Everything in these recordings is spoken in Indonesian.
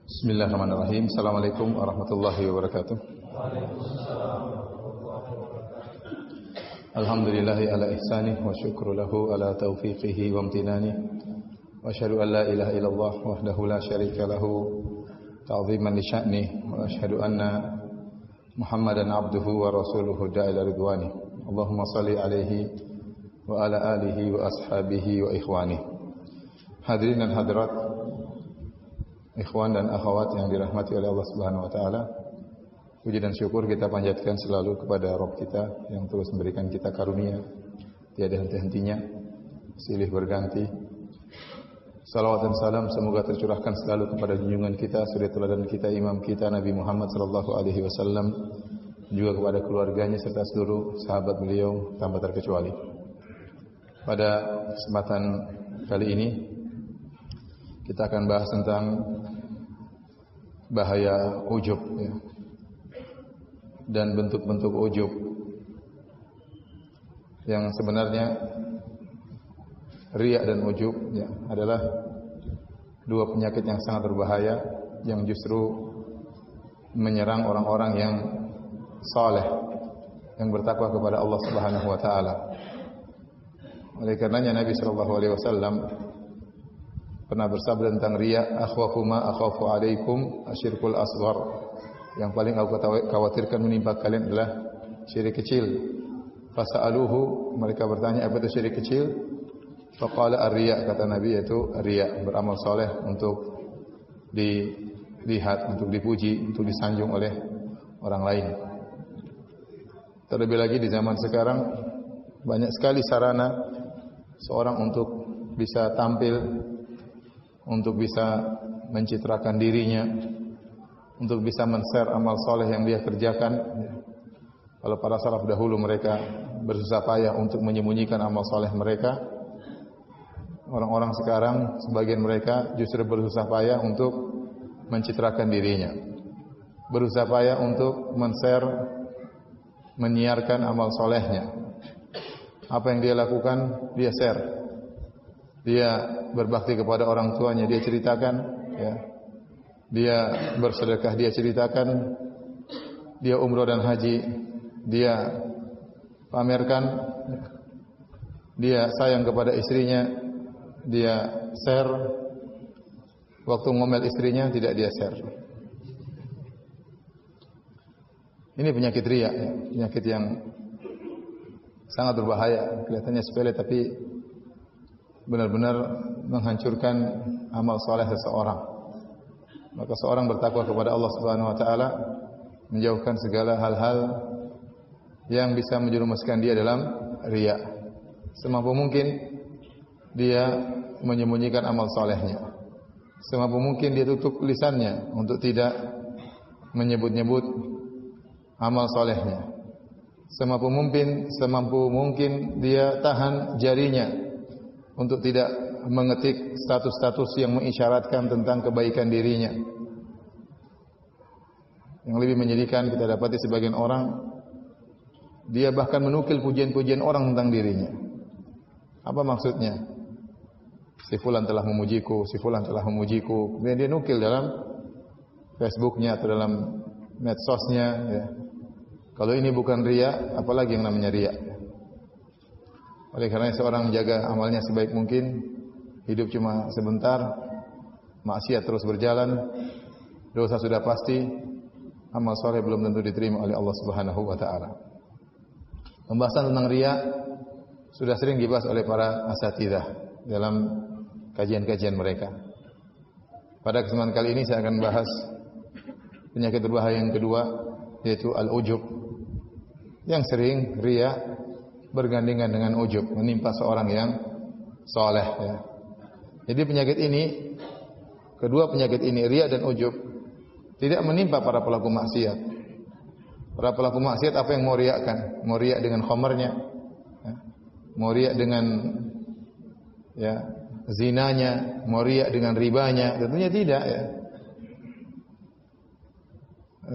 Bismillahirrahmanirrahim. Assalamualaikum warahmatullahi wabarakatuh. Alhamdulillahi ala ihsanih wa syukru lahu ala taufiqihi wa amtinani. Wa asyhadu an la ilaha illallah wahdahu la syarika lahu ta'ziman li sya'nih wa asyhadu anna Muhammadan abduhu wa rasuluhu da'ila ridwani. Allahumma salli alaihi wa ala alihi wa ashabihi wa ikhwani. Hadirin dan hadirat, ikhwan dan akhwat yang dirahmati oleh Allah Subhanahu wa taala. Puji dan syukur kita panjatkan selalu kepada Rabb kita yang terus memberikan kita karunia tiada henti-hentinya, silih berganti. Salawat dan salam semoga tercurahkan selalu kepada junjungan kita, suri teladan kita, imam kita Nabi Muhammad sallallahu alaihi wasallam, juga kepada keluarganya serta seluruh sahabat beliau tanpa terkecuali. Pada kesempatan kali ini kita akan bahas tentang bahaya ujub, ya, dan bentuk-bentuk ujub yang sebenarnya riya dan ujub, ya, adalah dua penyakit yang sangat berbahaya yang justru menyerang orang-orang yang saleh, yang bertakwa kepada Allah Subhanahu wa taala. Oleh karenanya Nabi sallallahu alaihi wasallam pernah bersabda tentang riya, akhwafu ma akhafu alaikum asyirkul asghar. Yang paling aku khawatirkan menimpa kalian adalah syirik kecil. Fasa'aluhu, mereka bertanya apa itu syirik kecil? Faqala ar-riya, kata Nabi, yaitu riya, beramal soleh untuk dilihat, untuk dipuji, untuk disanjung oleh orang lain. Terlebih lagi di zaman sekarang banyak sekali sarana seorang untuk bisa tampil, untuk bisa mencitrakan dirinya, untuk bisa men-share amal soleh yang dia kerjakan. Kalau para salaf dahulu mereka bersusah payah untuk menyembunyikan amal soleh mereka, orang-orang sekarang sebagian mereka justru bersusah payah untuk mencitrakan dirinya, berusaha payah untuk men-share, menyiarkan amal solehnya. Apa yang dia lakukan, dia share. Dia berbakti kepada orang tuanya, dia ceritakan, ya. Dia bersedekah, dia ceritakan. Dia umroh dan haji, dia pamerkan. Dia sayang kepada istrinya, dia share. Waktu ngomel istrinya tidak dia share. Ini penyakit riya, ya. Penyakit yang sangat berbahaya. Kelihatannya sepele tapi benar-benar menghancurkan amal soleh seseorang. Maka seorang bertakwa kepada Allah Subhanahu wa taala, menjauhkan segala hal-hal yang bisa menjerumuskan dia dalam riya. Semampu mungkin dia menyembunyikan amal solehnya. Semampu mungkin dia tutup lisannya untuk tidak menyebut-nyebut amal solehnya. Semampu mungkin dia tahan jarinya untuk tidak mengetik status-status yang mengisyaratkan tentang kebaikan dirinya. Yang lebih menyedihkan kita dapati sebagian orang, dia bahkan menukil pujian-pujian orang tentang dirinya. Apa maksudnya? Si fulan telah memujiku, si fulan telah memujiku. Kemudian dia nukil dalam Facebooknya atau dalam medsosnya, ya. Kalau ini bukan riya, apalagi yang namanya riya? Oleh karena seorang menjaga amalnya sebaik mungkin, hidup cuma sebentar, maksiat terus berjalan, dosa sudah pasti, amal soleh belum tentu diterima oleh Allah Subhanahu wa taala. Pembahasan tentang riya sudah sering dibahas oleh para asatidzah dalam kajian-kajian mereka. Pada kesempatan kali ini saya akan bahas penyakit berbahaya yang kedua, yaitu al-ujub. Yang sering riya bergandengan dengan ujub, menimpa seorang yang soleh, ya. Jadi penyakit ini, kedua penyakit ini, riya dan ujub, tidak menimpa para pelaku maksiat. Para pelaku maksiat apa yang mau riakan? Mau riak dengan khamarnya, ya. Mau riak dengan, ya, zinanya, mau riak dengan ribanya, tentunya tidak, ya.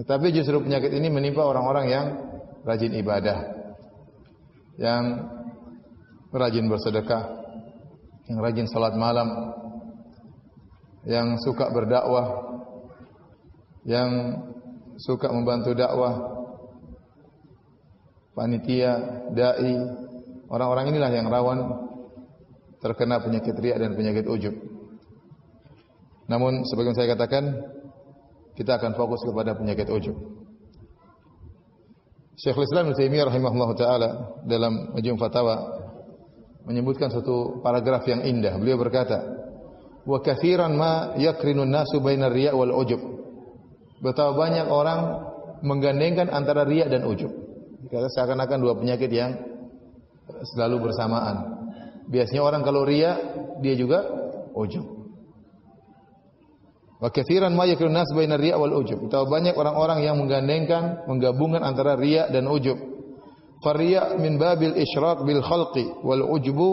Tapi justru penyakit ini menimpa orang-orang yang rajin ibadah, yang rajin bersedekah, yang rajin salat malam, yang suka berdakwah, yang suka membantu dakwah, panitia, dai, orang-orang inilah yang rawan terkena penyakit riya dan penyakit ujub. Namun sebagaimana saya katakan, kita akan fokus kepada penyakit ujub. Syekhul Islam Ibnu Taimiyah rahimahullah taala dalam Majmu' Fatawa menyebutkan satu paragraf yang indah. Beliau berkata, "Wa katsiran ma yakrinun nasu bainar riya' wal ujub." Betapa banyak orang menggandengkan antara riya dan ujub. Dikata seakan-akan dua penyakit yang selalu bersamaan. Biasanya orang kalau riya, dia juga ujub. Wa katsiran ma yakunu nas bainar riya wal ujub. Betapa banyak orang-orang yang menggabungkan antara riya dan ujub. Fariya min babil isyraq bil khalqi wal ujubu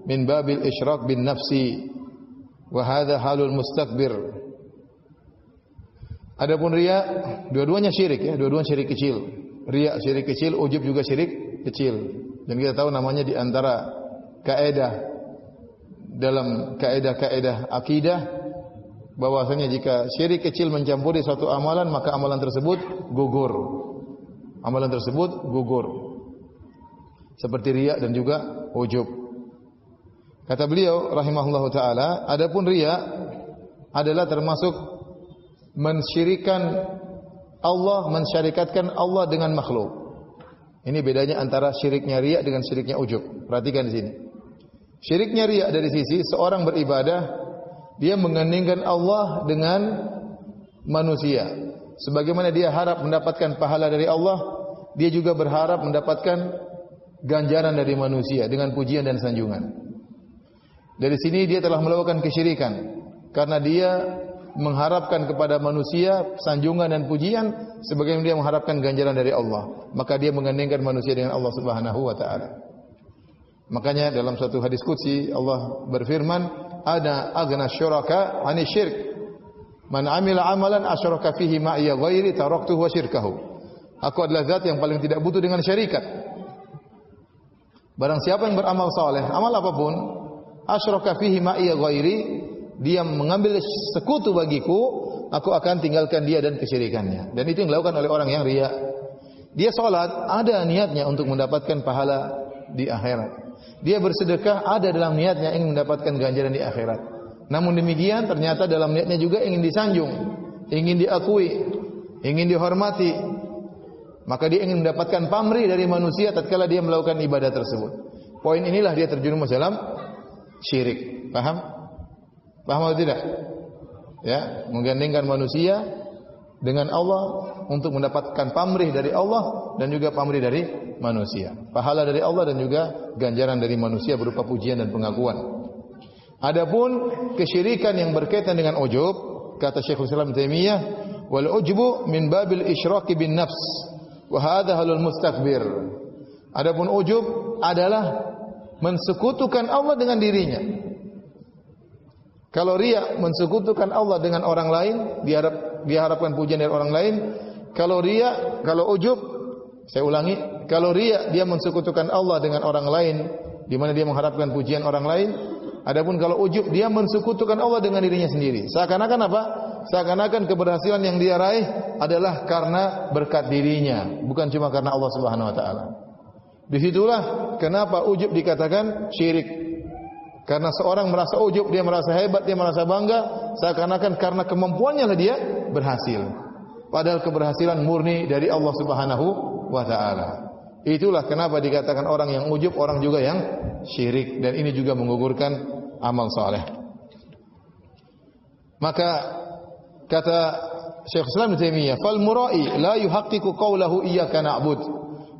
min babil isyraq bin nafsi. Wa hadha halul mustakbir. Adapun riya, dua-duanya syirik ya, dua-duanya syirik kecil. Riya syirik kecil, ujub juga syirik kecil. Dan kita tahu namanya di antara kaidah dalam kaidah-kaidah akidah bahwasanya jika syirik kecil mencampuri suatu amalan, maka amalan tersebut gugur. Amalan tersebut gugur. Seperti riya dan juga ujub. Kata beliau rahimahullahu taala, adapun riya adalah termasuk mensyirikan Allah, mensyarikatkan Allah dengan makhluk. Ini bedanya antara syiriknya riya dengan syiriknya ujub. Perhatikan di sini. Syiriknya riya dari sisi seorang beribadah, dia menggandengkan Allah dengan manusia. Sebagaimana dia harap mendapatkan pahala dari Allah, dia juga berharap mendapatkan ganjaran dari manusia dengan pujian dan sanjungan. Dari sini dia telah melakukan kesyirikan karena dia mengharapkan kepada manusia sanjungan dan pujian sebagaimana dia mengharapkan ganjaran dari Allah. Maka dia menggandengkan manusia dengan Allah Subhanahu wa taala. Makanya dalam suatu hadis qudsi Allah berfirman, "Ana aghna syuraka 'ani syirk. Man 'amila 'amalan asyraka fihi ma'iya ghairi taraktuhu wa syirkahu." Aku adalah zat yang paling tidak butuh dengan syarikat. Barang siapa yang beramal saleh, amal apapun, asyraka fihi ma'iya ghairi, dia mengambil sekutu bagiku, aku akan tinggalkan dia dan kesyirikannya. Dan itu yang dilakukan oleh orang yang riya. Dia salat, ada niatnya untuk mendapatkan pahala di akhirat. Dia bersedekah, ada dalam niatnya ingin mendapatkan ganjaran di akhirat. Namun demikian ternyata dalam niatnya juga ingin disanjung, ingin diakui, ingin dihormati. Maka dia ingin mendapatkan pamrih dari manusia tatkala dia melakukan ibadah tersebut. Poin inilah dia terjerumus dalam syirik. Paham? Paham atau tidak? Ya, menggandengkan manusia dengan Allah untuk mendapatkan pamrih dari Allah dan juga pamrih dari manusia. Pahala dari Allah dan juga ganjaran dari manusia berupa pujian dan pengakuan. Adapun kesyirikan yang berkaitan dengan ujub, kata Syekhul Islam Taimiyah, wal ujbu min babil isyraki bin nafs wa hadha halul mustakbir. Adapun ujub adalah mensekutukan Allah dengan dirinya. Kalau riya mensekutukan Allah dengan orang lain, diharapkan pujian dari orang lain. Kalau riya, kalau ujub, saya ulangi, kalau riya dia mensekutukan Allah dengan orang lain, di mana dia mengharapkan pujian orang lain. Adapun kalau ujub, dia mensekutukan Allah dengan dirinya sendiri. Seakan-akan apa? Seakan-akan keberhasilan yang dia raih adalah karena berkat dirinya, bukan cuma karena Allah Subhanahu wa taala. Disitulah kenapa ujub dikatakan syirik. Karena seorang merasa ujub, dia merasa hebat, dia merasa bangga, seakan-akan karena kemampuannya lah dia berhasil. Padahal keberhasilan murni dari Allah Subhanahu wa taala. Itulah kenapa dikatakan orang yang ujub, orang juga yang syirik, dan ini juga menggugurkan amal saleh. Maka kata Syekh Islam Ibnu Taimiyah, "Fal mura'i la yuhaqqiqu qawlahu iyyaka na'bud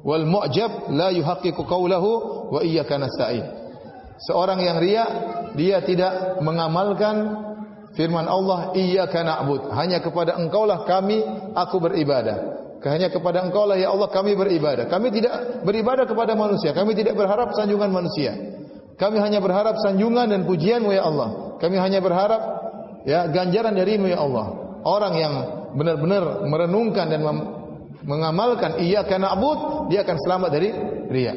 wal mu'jab la yuhaqqiqu qawlahu wa iyyaka nasta'in." Seorang yang riya, dia tidak mengamalkan firman Allah, iyyaka na'bud, hanya kepada engkaulah aku beribadah. Hanya kepada engkaulah ya Allah kami beribadah. Kami tidak beribadah kepada manusia, kami tidak berharap sanjungan manusia. Kami hanya berharap sanjungan dan pujian-Mu ya Allah. Kami hanya berharap ya ganjaran dari-Mu ya Allah. Orang yang benar-benar merenungkan dan mengamalkan iyyaka na'bud, dia akan selamat dari riya.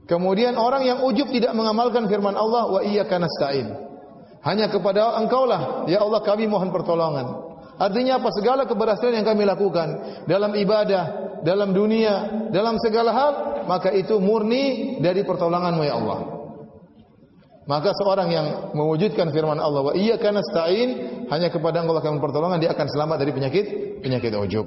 Kemudian orang yang ujub tidak mengamalkan firman Allah wa iyyaka nasta'in. Hanya kepada engkaulah ya Allah kami mohon pertolongan. Artinya apa? Segala keberhasilan yang kami lakukan dalam ibadah, dalam dunia, dalam segala hal, maka itu murni dari pertolongan-Mu ya Allah. Maka seorang yang mewujudkan firman Allah, wa iyyaka nasta'in, hanya kepada Engkau kami pertolongan, dia akan selamat dari penyakit ujub.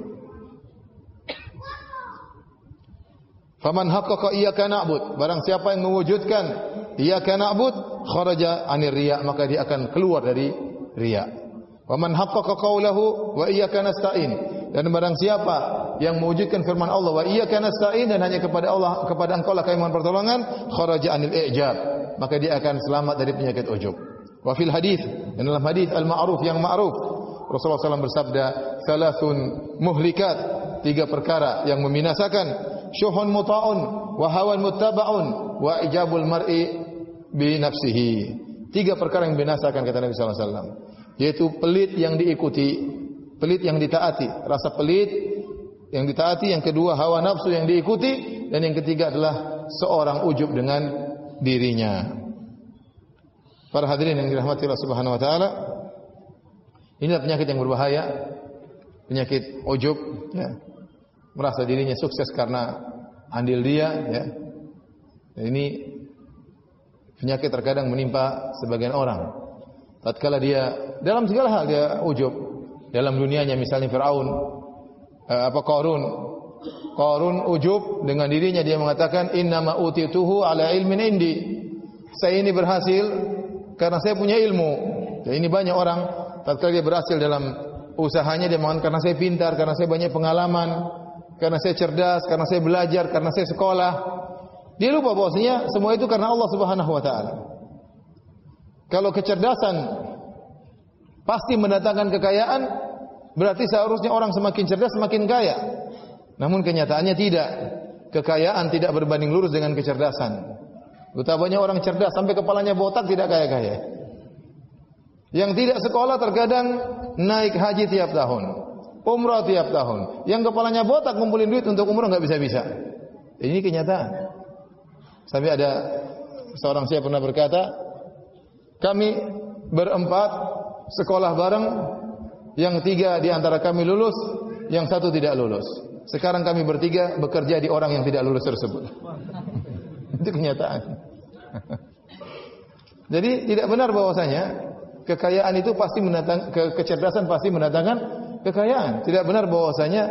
Faman haqqaqa iyyaka na'bud, barang siapa yang mewujudkan iyyaka na'bud, kharaja 'anir riya', maka dia akan keluar dari riya'. Wa man haqqaqa qawlahu wa iyyaka nasta'in, dan barang siapa yang mewujudkan firman Allah wa iyyaka nasta'in, dan hanya kepada Allah, kepada Engkau lah kami mohon pertolongan, kharaja 'anil i'jab, maka dia akan selamat dari penyakit ujub. Wa fil hadis, dalam hadis al-ma'ruf yang ma'ruf, Rasulullah SAW bersabda, "Salasun muhlikat", 3 perkara yang membinasakan, syuhun muta'un wa hawan muttaba'un wa ijabul mar'i bi nafsihi. 3 perkara yang membinasakan kata Nabi sallallahu alaihi wasallam, yaitu pelit yang diikuti, pelit yang ditaati, rasa pelit yang ditaati, yang kedua hawa nafsu yang diikuti, dan yang ketiga adalah seorang ujub dengan dirinya. Para hadirin yang dirahmati Allah Subhanahu wa taala, inilah penyakit yang berbahaya, penyakit ujub, ya. Merasa dirinya sukses karena andil dia, ya. Dan ini penyakit terkadang menimpa sebagian orang. Tatkala dia dalam segala hal dia ujub. Dalam dunianya misalnya Firaun, Qarun ujub dengan dirinya, dia mengatakan innama utituhu ala ilmin indi. Saya ini berhasil karena saya punya ilmu. Ya, ini banyak orang tatkala dia berhasil dalam usahanya, dia mengatakan karena saya pintar, karena saya banyak pengalaman, karena saya cerdas, karena saya belajar, karena saya sekolah. Dia lupa bahwasanya semua itu karena Allah Subhanahu wa taala. Kalau kecerdasan pasti mendatangkan kekayaan, berarti seharusnya orang semakin cerdas semakin kaya. Namun kenyataannya tidak. Kekayaan tidak berbanding lurus dengan kecerdasan. Betapa banyak orang cerdas sampai kepalanya botak tidak kaya-kaya. Yang tidak sekolah terkadang naik haji tiap tahun, umrah tiap tahun. Yang kepalanya botak ngumpulin duit untuk umrah enggak bisa-bisa. Ini kenyataan. Sampai ada seorang saya pernah berkata, kami berempat sekolah bareng, yang 3 di antara kami lulus, yang 1 tidak lulus. Sekarang kami bertiga bekerja di orang yang tidak lulus tersebut. Itu kenyataan. Jadi tidak benar bahwasanya kekayaan itu pasti mendatangkan, kecerdasan pasti mendatangkan kekayaan. Tidak benar bahwasanya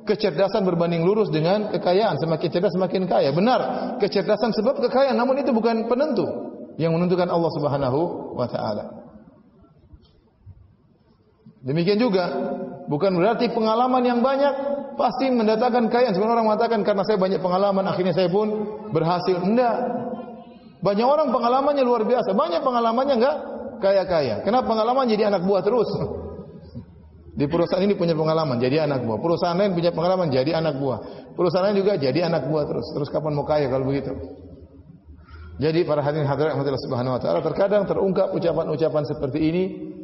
kecerdasan berbanding lurus dengan kekayaan. Semakin cerdas semakin kaya. Benar, kecerdasan sebab kekayaan, namun itu bukan penentu. Yang menentukan Allah Subhanahu wa taala. Demikian juga bukan berarti pengalaman yang banyak pasti mendatangkan kekayaan. Sebenarnya orang mengatakan karena saya banyak pengalaman akhirnya saya pun berhasil. Enggak. Banyak orang pengalamannya luar biasa, banyak pengalamannya enggak kaya-kaya. Kenapa pengalaman jadi anak buah terus? Di perusahaan ini punya pengalaman jadi anak buah. Perusahaan lain punya pengalaman jadi anak buah. Perusahaan lain juga jadi anak buah terus. Terus kapan mau kaya kalau begitu? Jadi para hadirin hadirat Allah Subhanahu wa taala, terkadang terungkap ucapan-ucapan seperti ini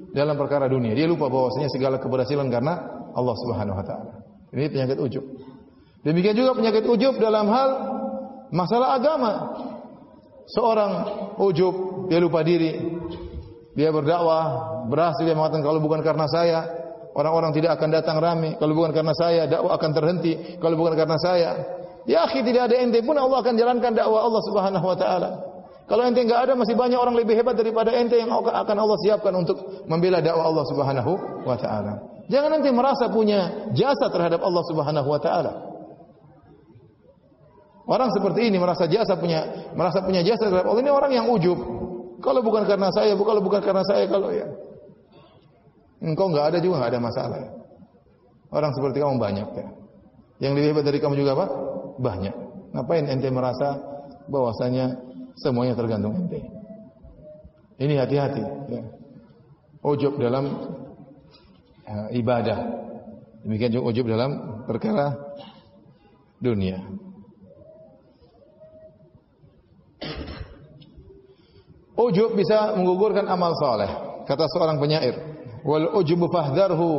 dalam perkara dunia. Dia lupa bahwasanya segala keberhasilan karena Allah Subhanahu wa taala. Ini penyakit ujub. Demikian juga penyakit ujub dalam hal masalah agama. Seorang ujub, dia lupa diri. Dia berdakwah, berhasil, dia mengatakan kalau bukan karena saya, orang-orang tidak akan datang ramai. Kalau bukan karena saya, dakwah akan terhenti. Kalau bukan karena saya, ya akhi, tidak ada ente pun Allah akan jalankan dakwah Allah Subhanahu wa taala. Kalau ente enggak ada, masih banyak orang lebih hebat daripada ente yang akan Allah siapkan untuk membela dakwah Allah Subhanahu wa taala. Jangan ente merasa punya jasa terhadap Allah Subhanahu wa taala. Orang seperti ini merasa punya jasa terhadap Allah, ini orang yang ujub. Kalau bukan karena saya, kalau bukan karena saya, kalau ya engkau enggak ada juga enggak ada masalah. Orang seperti kamu banyak ya. Yang lebih hebat dari kamu juga apa? Banyak. Ngapain ente merasa bahwasanya semuanya tergantung ente? Ini hati-hati ya. Ujub dalam ibadah. Demikian juga ujub dalam perkara dunia. Ujub bisa menggugurkan amal saleh. Kata seorang penyair, wal ujubu fahdharhu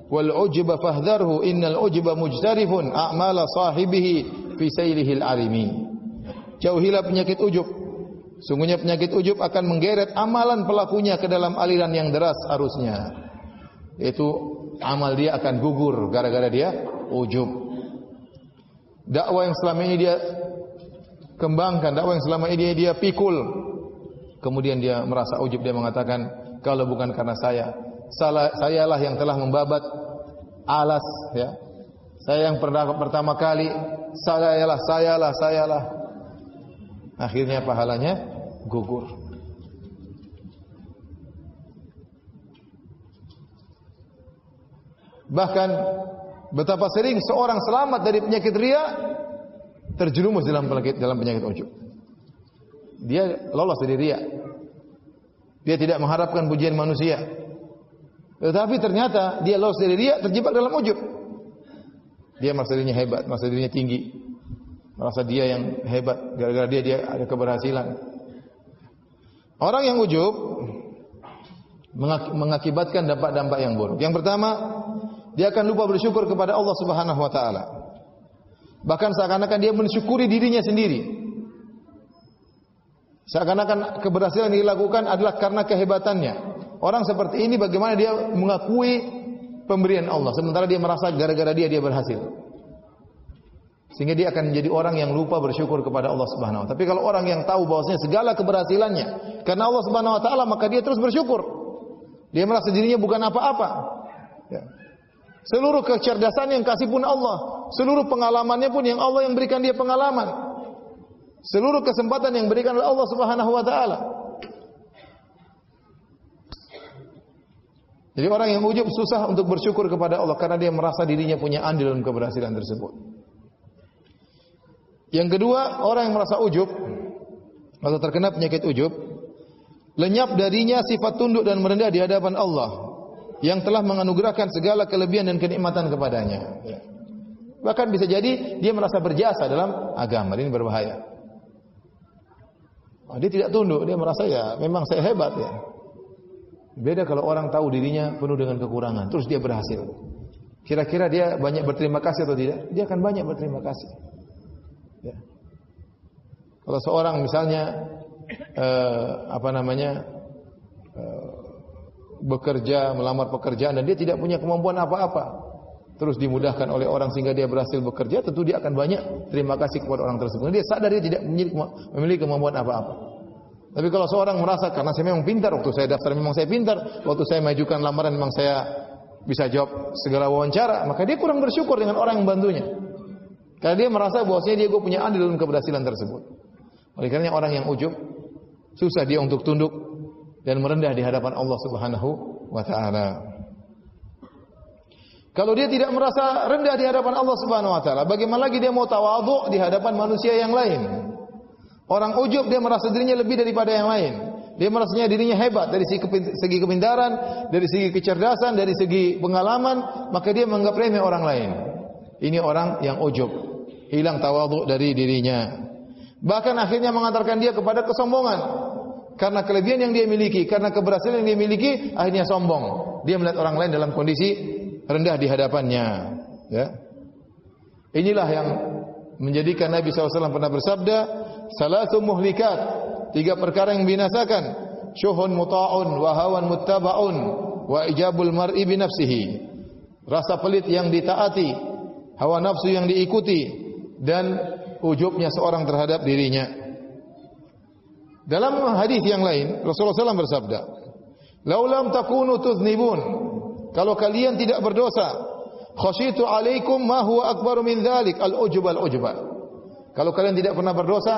wal ujuba fahdharhu innal ujuba mujtarifun a'mala sahibihi fi sayrihil arimi. Jauhilah penyakit ujub. Sungguhnya penyakit ujub akan menggeret amalan pelakunya ke dalam aliran yang deras arusnya. Itu amal dia akan gugur gara-gara dia ujub. Dakwah yang selama ini dia kembangkan, dakwah yang selama ini dia pikul, kemudian dia merasa ujub, dia mengatakan, kalau bukan karena sayalah yang telah membabat alas, ya. Saya yang pertama kali, sayalah. Akhirnya pahalanya gugur. Bahkan betapa sering seorang selamat dari penyakit riya terjerumus dalam penyakit ujub. Dia lolos dari riya. Dia tidak mengharapkan pujian manusia. Tetapi ternyata dia lolos dari riya, terjebak dalam ujub. Dia merasa dirinya hebat, merasa dirinya tinggi, merasa dia yang hebat, gara-gara dia ada keberhasilan. Orang yang ujub mengakibatkan dampak-dampak yang buruk. Yang pertama, dia akan lupa bersyukur kepada Allah Subhanahu wa taala. Bahkan seakan-akan dia mensyukuri dirinya sendiri. Seakan-akan keberhasilan yang dilakukan adalah karena kehebatannya. Orang seperti ini bagaimana dia mengakui pemberian Allah, sementara dia merasa gara-gara dia berhasil. Sehingga dia akan menjadi orang yang lupa bersyukur kepada Allah Subhanahu wa taala. Tapi kalau orang yang tahu bahwasanya segala keberhasilannya karena Allah Subhanahu wa taala, maka dia terus bersyukur. Dia merasa dirinya bukan apa-apa. Ya. Seluruh kecerdasan yang kasih pun Allah, seluruh pengalamannya pun yang Allah yang berikan dia pengalaman. Seluruh kesempatan yang berikan oleh Allah Subhanahu wa taala. Jadi orang yang ujub susah untuk bersyukur kepada Allah karena dia merasa dirinya punya andil dalam keberhasilan tersebut. Yang kedua, orang yang merasa ujub atau terkena penyakit ujub, lenyap darinya sifat tunduk dan merendah di hadapan Allah yang telah menganugerahkan segala kelebihan dan kenikmatan kepadanya. Bahkan bisa jadi dia merasa berjasa dalam agama. Ini berbahaya. Dia tidak tunduk, dia merasa ya memang saya hebat ya. Beda kalau orang tahu dirinya penuh dengan kekurangan, terus dia berhasil. Kira-kira dia banyak berterima kasih atau tidak? Dia akan banyak berterima kasih. Ya. Kalau seorang misalnya bekerja, melamar pekerjaan dan dia tidak punya kemampuan apa-apa, terus dimudahkan oleh orang sehingga dia berhasil bekerja, tentu dia akan banyak terima kasih kepada orang tersebut. Dia sadar dia tidak memiliki kemampuan apa-apa. Tapi kalau seorang merasa karena saya memang pintar, waktu saya daftar memang saya pintar, waktu saya majukan lamaran memang saya bisa jawab segala wawancara, maka dia kurang bersyukur dengan orang yang membantunya. Karena dia merasa bahwasanya dia punya andil dalam keberhasilan tersebut. Oleh karenanya orang yang ujub susah dia untuk tunduk dan merendah di hadapan Allah Subhanahu wa taala. Kalau dia tidak merasa rendah di hadapan Allah Subhanahu wa taala, bagaimana lagi dia mau tawadhu di hadapan manusia yang lain? Orang ujub dia merasa dirinya lebih daripada yang lain. Dia merasanya dirinya hebat dari segi kepintaran, dari segi kecerdasan, dari segi pengalaman, maka dia menganggap remeh orang lain. Ini orang yang ujub, hilang tawadhu dari dirinya. Bahkan akhirnya mengantarkan dia kepada kesombongan. Karena kelebihan yang dia miliki, karena keberhasilan yang dia miliki, akhirnya sombong. Dia melihat orang lain dalam kondisi rendah di hadapannya. Ya. Inilah yang menjadikan Nabi SAW pernah bersabda, Salatu muhlikat, 3 perkara yang membinasakan, syuhun muta'un wa hawan muttaba'un wa ijabul mar'i bi nafsihi. Rasa pelit yang ditaati, hawa nafsu yang diikuti, dan ujubnya seorang terhadap dirinya. Dalam hadis yang lain, Rasulullah SAW bersabda, "Laulam takunu tuznibun." Kalau kalian tidak berdosa, khasyitu alaikum ma huwa akbaru min dzalik, al-ujub al-ujba. Kalau kalian tidak pernah berdosa,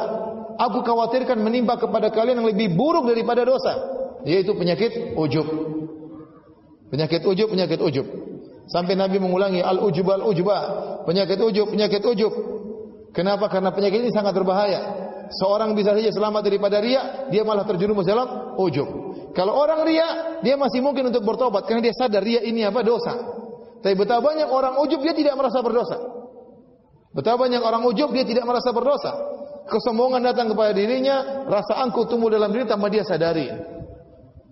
aku khawatirkan menimpa kepada kalian yang lebih buruk daripada dosa, yaitu penyakit ujub. Penyakit ujub. Sampai Nabi mengulangi al-ujub al-ujba, penyakit ujub. Kenapa? Karena penyakit ini sangat berbahaya. Seorang bisa saja selamat daripada riya, dia malah terjerumus dalam ujub. Kalau orang riya, dia masih mungkin untuk bertobat karena dia sadar riya ini apa? Dosa. Tapi betapa banyak orang ujub dia tidak merasa berdosa. Betapa banyak orang ujub dia tidak merasa berdosa. Kesombongan datang kepada dirinya, rasa angkuh tumbuh dalam diri tanpa dia sadari.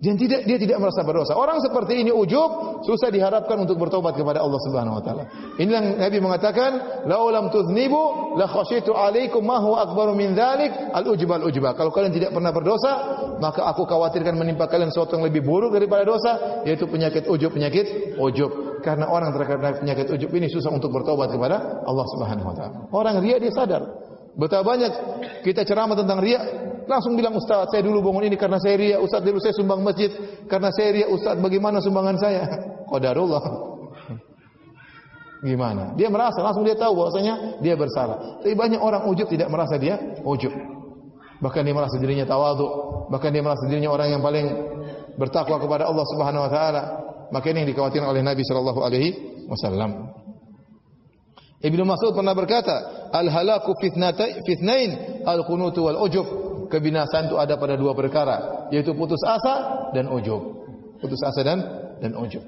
Dan dia tidak merasa berdosa. Orang seperti ini ujub susah diharapkan untuk bertobat kepada Allah Subhanahu wa taala. Inilah yang Nabi mengatakan, "Lau lam tuznibu la khasyitu 'alaikum ma huwa akbaru min dzalik al-ujba." Kalau kalian tidak pernah berdosa, maka aku khawatirkan menimpa kalian sesuatu yang lebih buruk daripada dosa, yaitu penyakit ujub. Karena orang terkena penyakit ujub ini susah untuk bertobat kepada Allah Subhanahu wa taala. Orang riya dia sadar. Betapa banyak kita ceramah tentang riya, langsung bilang, "Ustaz, saya dulu bangun ini karena saya riya. Ustaz, dulu saya sumbang masjid karena saya riya. Ustaz, bagaimana sumbangan saya?" Qadarullah. Gimana? Dia merasa, langsung dia tahu bahwasanya dia bersalah. Tapi banyak orang ujub tidak merasa dia ujub. Bahkan dia merasa dirinya tawadhu, bahkan dia merasa dirinya orang yang paling bertakwa kepada Allah Subhanahu wa taala. Maka ini yang dikhawatirkan oleh Nabi sallallahu alaihi wasallam. Ibnu Mas'ud pernah berkata, "Al-halaku fitnain, al-qunutu wal ujub." Kebinasaan itu ada pada dua perkara, yaitu putus asa dan ujub. Putus asa dan ujub.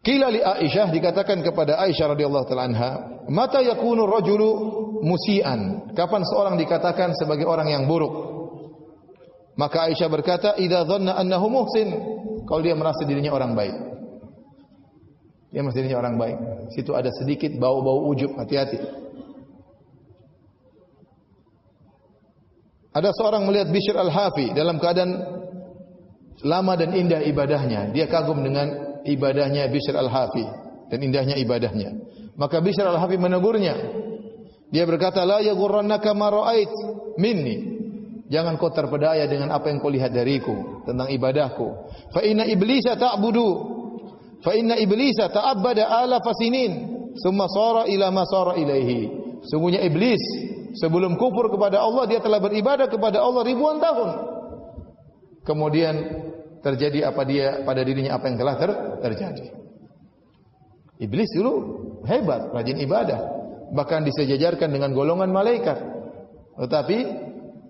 Qila li Aisyah, dikatakan kepada Aisyah radhiyallahu taala anha, "Mata yakunu rajulu musian?" Kapan seorang dikatakan sebagai orang yang buruk? Maka Aisyah berkata, "Idza dhanna annahu muhsin." Kalau dia merasa dirinya orang baik. Dia merasa dirinya orang baik. Situ ada sedikit bau-bau ujub, hati-hati. Ada seorang melihat Bishr al-Hafi dalam keadaan lama dan indah ibadahnya. Dia kagum dengan ibadahnya Bishr al-Hafi dan indahnya ibadahnya. Maka Bishr al-Hafi menegurnya. Dia berkata, "La yaghurrannaka ma ra'ait minni." Jangan kau terpedaya dengan apa yang kau lihat dariku tentang ibadahku. Fa inna iblisa ta'abbada ala fasinin, summa sara ila ma sara ilaihi. Sungguhnya iblis sebelum kufur kepada Allah dia telah beribadah kepada Allah ribuan tahun. Kemudian terjadi pada dirinya apa yang telah terjadi. Iblis dulu hebat, rajin ibadah, bahkan disejajarkan dengan golongan malaikat. Tetapi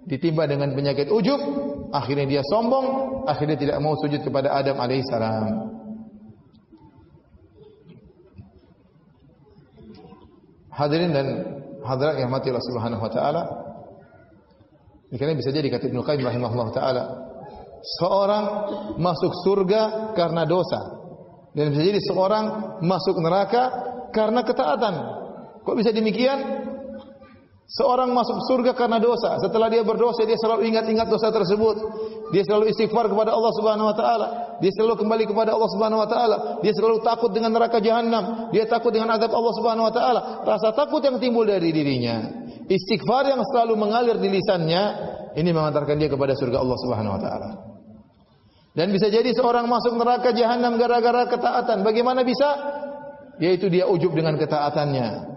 ditimpa dengan penyakit ujub, akhirnya dia sombong, akhirnya tidak mau sujud kepada Adam alaihissalam. Hadirin dan hadirat yang mati Allah Subhanahu wa taala. Ini bisa jadi kata Ibnu Qayyim rahimahullah taala, seorang masuk surga karena dosa, dan bisa jadi seorang masuk neraka karena ketaatan. Kok bisa demikian? Seorang masuk surga karena dosa. Setelah dia berdosa, dia selalu ingat-ingat dosa tersebut. Dia selalu istighfar kepada Allah Subhanahu wa taala. Dia selalu kembali kepada Allah Subhanahu wa taala. Dia selalu takut dengan neraka jahanam. Dia takut dengan azab Allah Subhanahu wa taala. Rasa takut yang timbul dari dirinya, istighfar yang selalu mengalir di lisannya, ini mengantarkan dia kepada surga Allah Subhanahu wa taala. Dan bisa jadi seorang masuk neraka jahanam gara-gara ketaatan. Bagaimana bisa? Yaitu dia ujub dengan ketaatannya.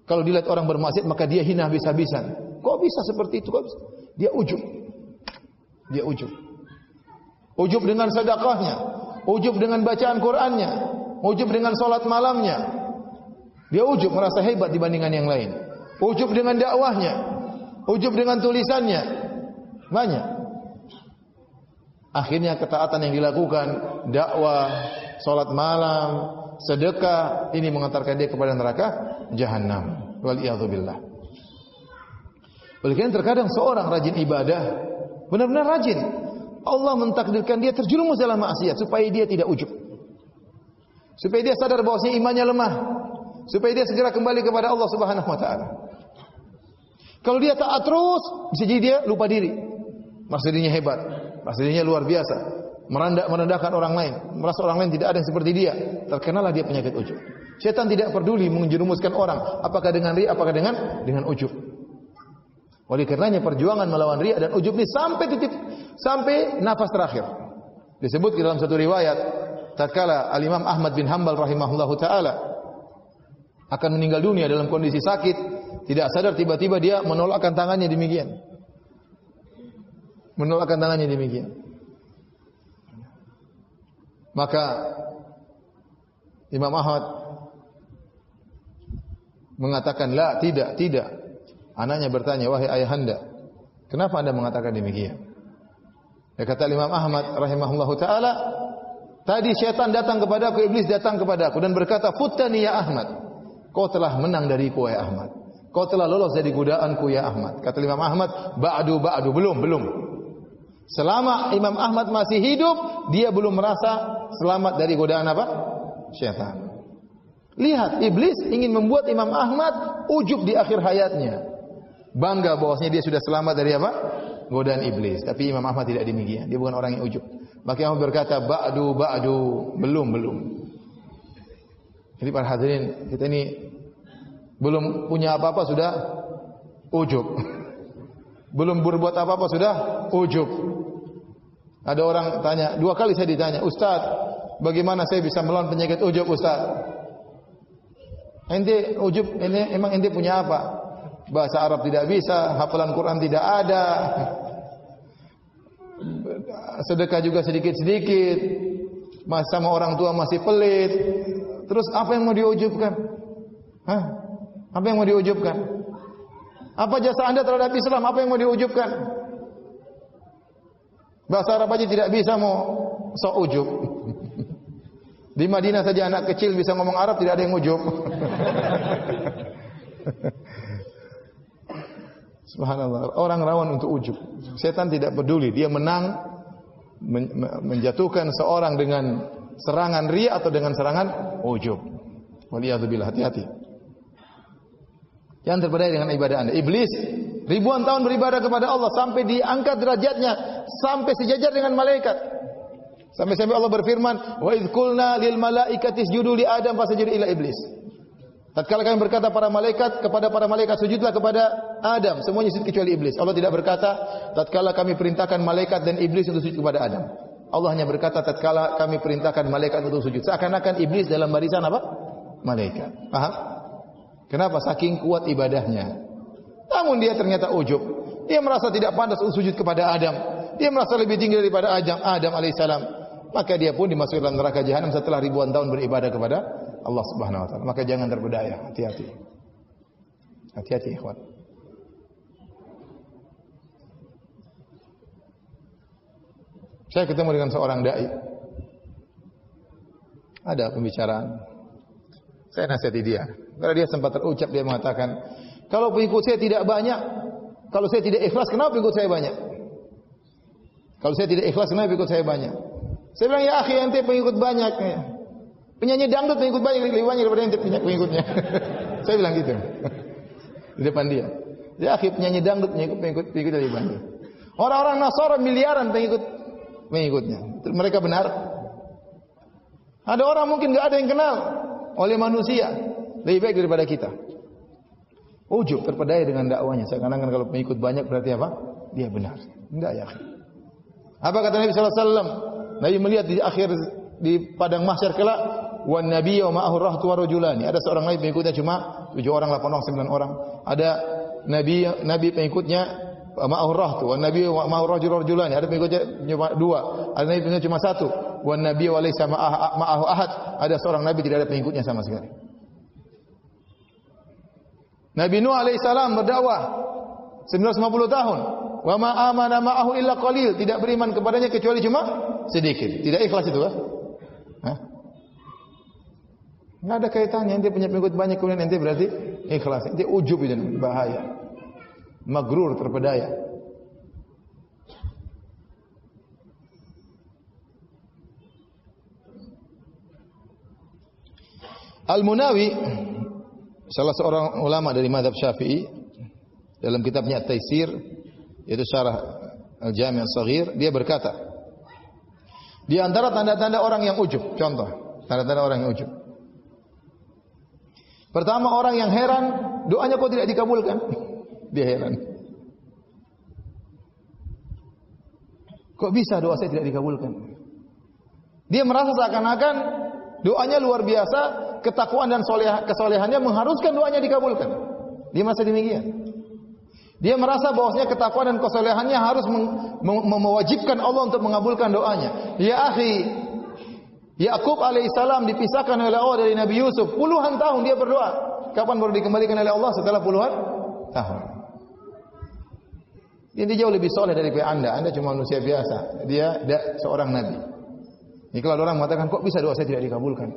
Kalau dilihat orang bermaksiat, maka dia hina habis-habisan. Kok bisa seperti itu? Kok bisa? Dia ujub. Dia ujub. Ujub dengan sedekahnya, ujub dengan bacaan Qur'annya, ujub dengan salat malamnya. Dia ujub, merasa hebat dibandingkan yang lain. Ujub dengan dakwahnya, ujub dengan tulisannya. Banyak. Akhirnya ketaatan yang dilakukan, dakwah, salat malam, sedekah, ini mengantarkan dia kepada neraka jahanam. Waliyadzubillah. Oleh karena terkadang seorang rajin ibadah, benar-benar rajin, Allah mentakdirkan dia terjerumus dalam maksiat supaya dia tidak ujub, supaya dia sadar bahwa imannya lemah, supaya dia segera kembali kepada Allah Subhanahu wa taala. Kalau dia taat terus, bisa jadi dia lupa diri, merasa dirinya hebat, merasa dirinya luar biasa, merendahkan orang lain, merasa orang lain tidak ada yang seperti dia, terkenalah dia penyakit ujub. Syaitan tidak peduli menjerumuskan orang, apakah dengan riya, apakah dengan ujub. Oleh karenanya perjuangan melawan riya dan ujub ini sampai nafas terakhir. Disebut dalam satu riwayat, tatkala Al-Imam Ahmad bin Hanbal rahimahullahu taala akan meninggal dunia dalam kondisi sakit, tidak sadar tiba-tiba dia menolakkan tangannya demikian. Menolakkan tangannya demikian. Maka Imam Ahmad mengatakan, "La, tidak. Anaknya bertanya, "Wahai ayahanda, kenapa Anda mengatakan demikian?" Ya, kata Imam Ahmad rahimahullahu taala, "Tadi syaitan datang kepadaku, iblis datang kepadaku dan berkata, 'Futtani ya Ahmad.' kau telah menang dariku ya Ahmad. Kau telah lolos dari godaanku ya Ahmad. Kata Imam Ahmad, ba'du, belum. Selama Imam Ahmad masih hidup, dia belum merasa selamat dari godaan apa? Syaitan. Lihat, iblis ingin membuat Imam Ahmad ujub di akhir hayatnya. Bangga bahwasanya dia sudah selamat dari apa? Godaan iblis. Tapi Imam Ahmad tidak demikian. Dia bukan orang yang ujub. Maka Imam berkata, ba'du, belum. Jadi para hadirin, kita ini belum punya apa-apa sudah ujub. Belum berbuat apa-apa sudah ujub. Ada orang tanya, 2 kali saya ditanya, Ustaz, bagaimana saya bisa melawan penyakit ujub Ustaz? Ente ujub, ini emang ente punya apa? Bahasa Arab tidak bisa, hafalan Quran tidak ada, sedekah juga sedikit-sedikit, sama orang tua masih pelit. Terus apa yang mau diujubkan? Hah? Apa yang mau diujubkan? Apa jasa Anda terhadap Islam? Apa yang mau diujubkan? Bahasa Arab aja tidak bisa, mau sok ujub. Di Madinah saja anak kecil bisa ngomong Arab, tidak ada yang ujub. Subhanallah, orang rawan untuk ujub. Setan tidak peduli, dia menang menjatuhkan seorang dengan serangan riya atau dengan serangan ujub. Waliyadzubillah, hati-hati. Yang terpedaya dengan ibadah Anda. Iblis ribuan tahun beribadah kepada Allah sampai diangkat derajatnya sampai sejajar dengan malaikat. Sampai-sampai Allah berfirman, "Wa idz qulna lil malaikati isjudu li Adam fasajadu illa iblis." Tatkala kami berkata kepada para malaikat sujudlah kepada Adam, semuanya sujud kecuali iblis. Allah tidak berkata tatkala kami perintahkan malaikat dan iblis untuk sujud kepada Adam. Allah hanya berkata tatkala kami perintahkan malaikat untuk sujud. Seakan-akan iblis dalam barisan apa? Malaikat. Paham? Kenapa? Saking kuat ibadahnya. Namun dia ternyata ujub. Dia merasa tidak pantas untuk sujud kepada Adam. Dia merasa lebih tinggi daripada Adam alaihissalam. Maka dia pun dimasukkan dalam neraka jahanam setelah ribuan tahun beribadah kepada Allah Subhanahu wa taala. Maka jangan terpedaya, hati-hati. Hati-hati, ikhwan. Saya ketemu dengan seorang dai. Ada pembicaraan. Saya nasihati dia. Karena dia sempat terucap, dia mengatakan, kalau pengikut saya tidak banyak, kalau saya tidak ikhlas, kenapa pengikut saya banyak? Kalau saya tidak ikhlas, kenapa pengikut saya banyak? Saya bilang, ya akhi, ente pengikut banyak. Penyanyi dangdut pengikut banyak, lebih banyak daripada ente pengikutnya. Saya bilang gitu. Di depan dia. Ya akhi, penyanyi dangdut pengikut lebih banyak. Orang-orang Nasara miliaran pengikutnya. Mereka benar. Ada orang mungkin enggak ada yang kenal oleh manusia, lebih baik daripada kita. Ujub, terpedaya dengan dakwanya. Seakan-akan kalau pengikut banyak berarti apa? Dia benar. Enggak ya. Apa kata Nabi sallallahu alaihi wasallam? Nabi melihat di padang mahsyar kelak, wan nabiyyu wa ma'ahu rahtu wa rajulani. Ada seorang nabi pengikutnya cuma 7 orang, 8 orang, 9 orang. Ada nabi pengikutnya ma'ahu rahtu, wan nabiyyu wa ma'ahu rajulani. Ada pengikutnya cuma 2. Ada nabi pengikutnya cuma 1. Wan nabiyyu wa laysa ma'ahu ahad. Ada seorang nabi tidak ada pengikutnya sama sekali. Nabi Nuh alaihissalam berdakwah 950 tahun. Wa ma amana ma'ahu illa qalil. Tidak beriman kepadanya kecuali cuma sedikit. Tidak ikhlas itu, Hah? Enggak ada kaitannya. Ente punya pengikut banyak kemudian ente berarti ikhlas. Ente ujub itu bahaya. Magrur, terpedaya. Al-Munawi, salah seorang ulama dari mazhab Syafi'i, dalam kitabnya At-Taisir, yaitu Syarah Al-Jami' As-Shaghir, dia berkata, di antara tanda-tanda orang yang ujub, contoh, tanda-tanda orang yang ujub. Pertama, orang yang heran, doanya kok tidak dikabulkan? Dia heran. Kok bisa doa saya tidak dikabulkan? Dia merasa seakan-akan doanya luar biasa, ketakwaan dan kesolehannya mengharuskan doanya dikabulkan. Dia merasa demikian. Dia merasa bahwasanya ketakwaan dan kesolehannya harus mewajibkan Allah untuk mengabulkan doanya. Ya akhi, Yakub alaihissalam dipisahkan oleh Allah dari Nabi Yusuf. Puluhan tahun dia berdoa. Kapan baru dikembalikan oleh Allah? Setelah puluhan tahun. Dia jauh lebih soleh daripada Anda. Anda cuma manusia biasa. Dia seorang Nabi. Ini kalau orang mengatakan, kok bisa doa saya tidak dikabulkan?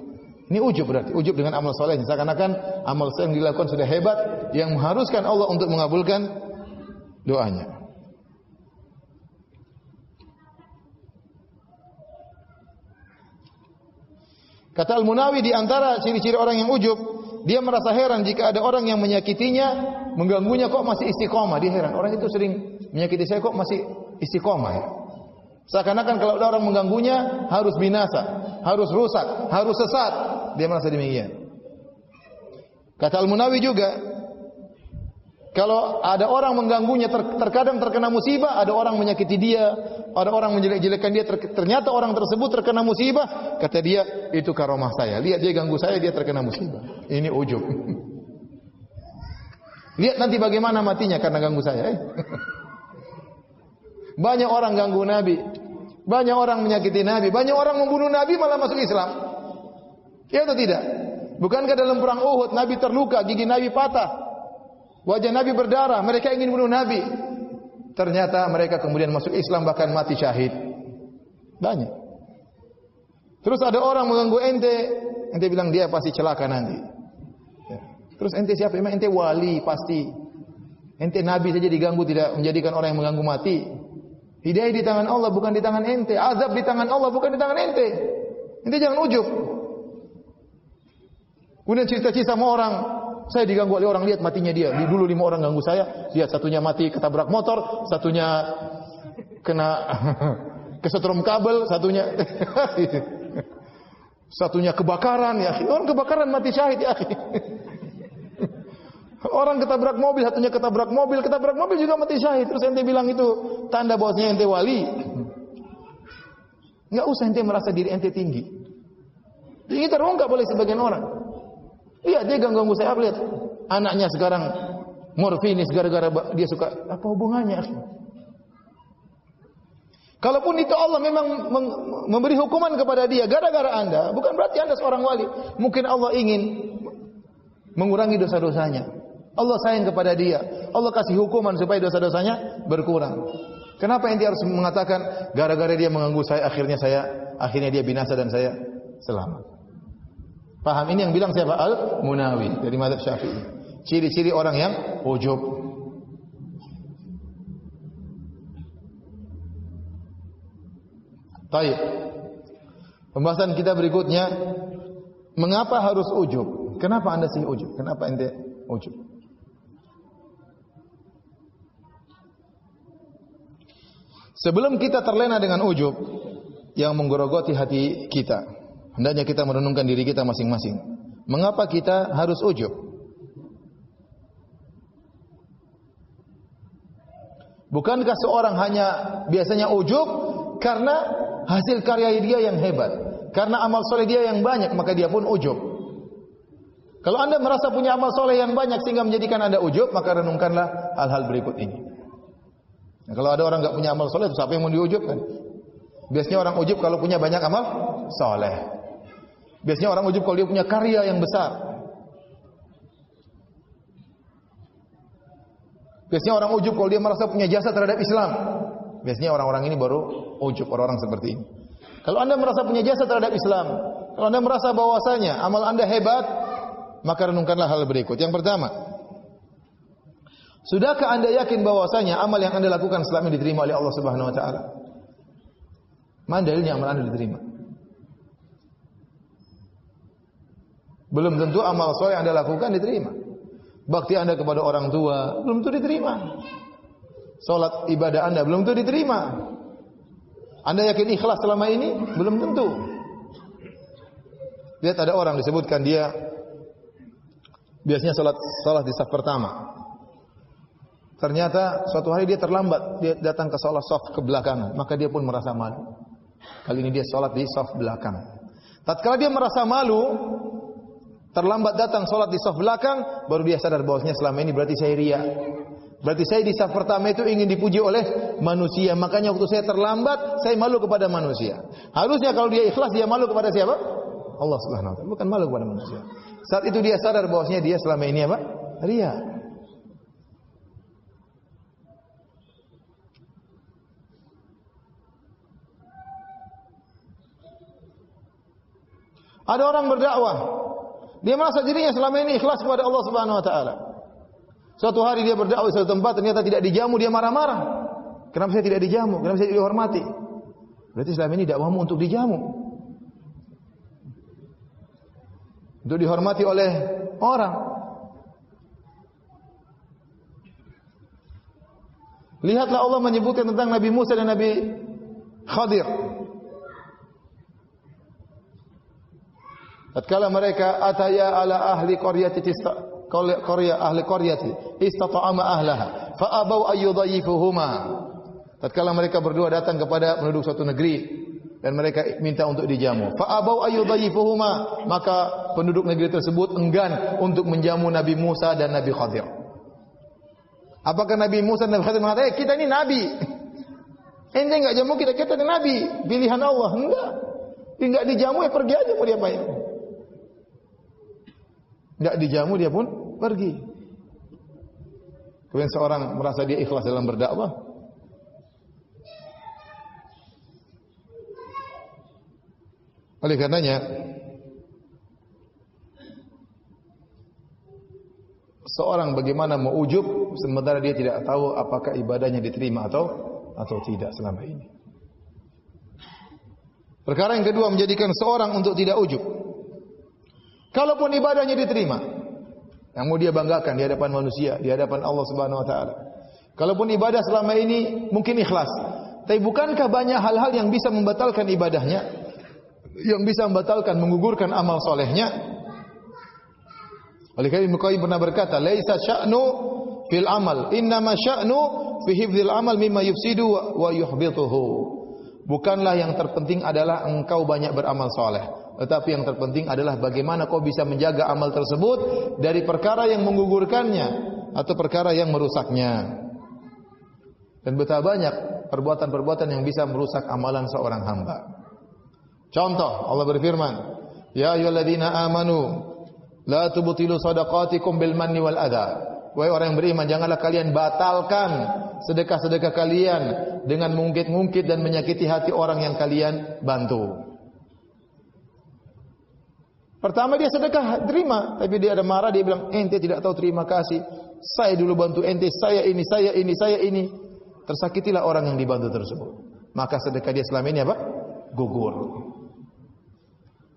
Ini ujub berarti, ujub dengan amal solehnya. Seakan-akan amal soleh yang dilakukan sudah hebat, yang mengharuskan Allah untuk mengabulkan doanya. Kata Al-Munawi, di antara ciri-ciri orang yang ujub, dia merasa heran jika ada orang yang menyakitinya, mengganggunya kok masih istiqomah. Dia heran, orang itu sering menyakiti saya kok masih istiqomah ya. Seakan-akan kalau ada orang mengganggunya harus binasa, harus rusak, harus sesat. Dia merasa demikian. Kata Al-Munawi juga, kalau ada orang mengganggunya, terkadang terkena musibah, ada orang menyakiti dia, ada orang menjelek-jelekan dia, ternyata orang tersebut terkena musibah, kata dia, itu karomah saya. Lihat dia ganggu saya, dia terkena musibah. Ini ujub. Lihat nanti bagaimana matinya karena ganggu saya. Banyak orang ganggu Nabi, banyak orang menyakiti Nabi, banyak orang membunuh Nabi malah masuk Islam. Ya atau tidak? Bukankah dalam perang Uhud Nabi terluka, gigi Nabi patah, wajah Nabi berdarah, mereka ingin bunuh Nabi. Ternyata mereka kemudian masuk Islam, bahkan mati syahid. Banyak. Terus ada orang mengganggu ente, ente bilang dia pasti celaka nanti. Terus ente siapa? Emang ente wali pasti. Ente Nabi saja diganggu, tidak menjadikan orang yang mengganggu mati. Hidayah di tangan Allah, bukan di tangan ente. Azab di tangan Allah, bukan di tangan ente. Ente jangan ujub. Kemudian cerita-cerita sama orang, saya diganggu oleh orang, lihat matinya dia. Dulu 5 orang ganggu saya, lihat satunya mati ketabrak motor, satunya kena kesetrum kabel, satunya kebakaran ya. Orang kebakaran mati syahid ya. Orang ketabrak mobil, satunya ketabrak mobil juga mati syahid. Terus ente bilang itu tanda bahwasanya ente wali. Enggak usah ente merasa diri ente tinggi. Ini terungkap oleh sebagian orang. Lihat dia ganggu saya, lihat anaknya sekarang morfinis gara-gara dia suka, apa hubungannya? Kalaupun itu Allah memang memberi hukuman kepada dia gara-gara Anda, bukan berarti Anda seorang wali. Mungkin Allah ingin mengurangi dosa-dosanya. Allah sayang kepada dia. Allah kasih hukuman supaya dosa-dosanya berkurang. Kenapa ente harus mengatakan gara-gara dia mengganggu saya akhirnya dia binasa dan saya selamat? Paham ini yang bilang siapa? Al-Munawi dari mazhab Syafi'i. Ciri-ciri orang yang ujub. Baik. Pembahasan kita berikutnya, mengapa harus ujub? Kenapa Anda sih ujub? Kenapa ente ujub? Sebelum kita terlena dengan ujub yang menggerogoti hati kita, hendaknya kita merenungkan diri kita masing-masing. Mengapa kita harus ujub? Bukankah seorang hanya biasanya ujub karena hasil karya dia yang hebat, karena amal soleh dia yang banyak, maka dia pun ujub. Kalau Anda merasa punya amal soleh yang banyak sehingga menjadikan Anda ujub, maka renungkanlah hal-hal berikut ini. Nah, kalau ada orang enggak punya amal soleh, itu siapa yang mau diujubkan? Biasanya orang ujub kalau punya banyak amal soleh. Biasanya orang ujub kalau dia punya karya yang besar. Biasanya orang ujub kalau dia merasa punya jasa terhadap Islam. Biasanya orang-orang ini baru ujub, orang-orang seperti ini. Kalau Anda merasa punya jasa terhadap Islam, kalau Anda merasa bahwasanya amal Anda hebat, maka renungkanlah hal berikut. Yang pertama, sudahkah Anda yakin bahwasanya amal yang Anda lakukan selama ini diterima oleh Allah Subhanahu wa taala? Mana dalilnya amal Anda diterima? Belum tentu amal soleh yang Anda lakukan diterima. Bakti Anda kepada orang tua belum tentu diterima. Salat ibadah Anda belum tentu diterima. Anda yakin ikhlas selama ini? Belum tentu. Lihat ada orang disebutkan dia biasanya salat di saf pertama. Ternyata suatu hari dia terlambat, dia datang ke salat saf ke belakang, maka dia pun merasa malu. Kali ini dia salat di saf belakang. Tatkala dia merasa malu, terlambat datang salat di saf belakang, baru dia sadar bahwasanya selama ini berarti saya riya. Berarti saya di saf pertama itu ingin dipuji oleh manusia, makanya waktu saya terlambat, saya malu kepada manusia. Harusnya kalau dia ikhlas, dia malu kepada siapa? Allah Subhanahu wa taala, bukan malu kepada manusia. Saat itu dia sadar bahwasanya dia selama ini apa? Riya. Ada orang berdakwah, dia merasa dirinya selama ini ikhlas kepada Allah Subhanahu wa taala. Suatu hari dia berdakwah di suatu tempat, ternyata tidak dijamu, dia marah-marah. Kenapa saya tidak dijamu? Kenapa saya tidak dihormati? Berarti selama ini dakwahmu untuk dijamu, untuk dihormati oleh orang. Lihatlah Allah menyebutkan tentang Nabi Musa dan Nabi Khadir. Tatkala mereka ataya ala ahli qaryati ahli qaryati istata'ama ahlaha fa abau ayyudhayifuhuma. Tatkala mereka berdua datang kepada penduduk suatu negeri dan mereka minta untuk dijamu, fa abau ayyudhayifuhuma, maka penduduk negeri tersebut enggan untuk menjamu Nabi Musa dan Nabi Khadir. Apakah Nabi Musa dan Nabi Khadir mengatakan, kita ini nabi, ente enggak jamu kita, kita ini nabi, pilihan Allah? Enggak. Enggak dijamu ya pergi aja, mau diapain? Enggak dijamu dia pun pergi. Kemudian seorang merasa dia ikhlas dalam berdakwah, oleh karenanya seorang bagaimana mau ujub sementara dia tidak tahu apakah ibadahnya diterima atau tidak selama ini. Perkara yang kedua menjadikan seorang untuk tidak ujub. Kalaupun ibadahnya diterima, yang mau dia banggakan di hadapan manusia, di hadapan Allah Subhanahu wa taala. Kalaupun ibadah selama ini mungkin ikhlas, tapi bukankah banyak hal-hal yang bisa membatalkan ibadahnya, yang bisa membatalkan, menggugurkan amal solehnya? Oleh karena Ibnu Qayyim pernah berkata, "Laisa sya'nu fil amal, innama sya'nu fi hifdzil amal mimma yufsidu wa yuhbituhu." Bukanlah yang terpenting adalah engkau banyak beramal soleh, tetapi yang terpenting adalah bagaimana kau bisa menjaga amal tersebut dari perkara yang menggugurkannya atau perkara yang merusaknya. Dan betapa banyak perbuatan-perbuatan yang bisa merusak amalan seorang hamba. Contoh, Allah berfirman, "Ya ayyuhalladzina amanu la tubtilu shadaqatikum bil manni wal adha." Wahai orang yang beriman, janganlah kalian batalkan sedekah-sedekah kalian dengan mengungkit-ungkit dan menyakiti hati orang yang kalian bantu. Pertama dia sedekah terima, tapi dia ada marah, dia bilang, "Ente tidak tahu terima kasih. Saya dulu bantu ente, saya ini, saya ini, saya ini." Tersakitilah orang yang dibantu tersebut. Maka sedekah dia selama ini apa? Gugur.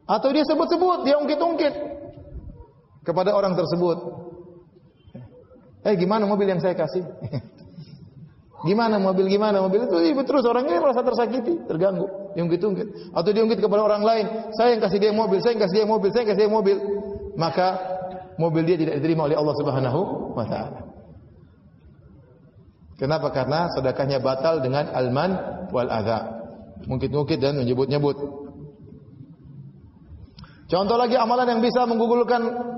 Atau dia sebut-sebut, dia ungkit-ungkit kepada orang tersebut. Gimana mobil yang saya kasih? Gimana mobil itu terus orangnya merasa tersakiti, terganggu, diungkit-ungkit. Atau diungkit kepada orang lain, saya yang kasih dia mobil, saya yang kasih dia mobil, saya yang kasih dia mobil. Maka mobil dia tidak diterima oleh Allah Subhanahu wa taala. Kenapa? Karena sedekahnya batal dengan alman wal adza. Mungkit-ungkit dan menyebut-nyebut. Contoh lagi amalan yang bisa menggugurkan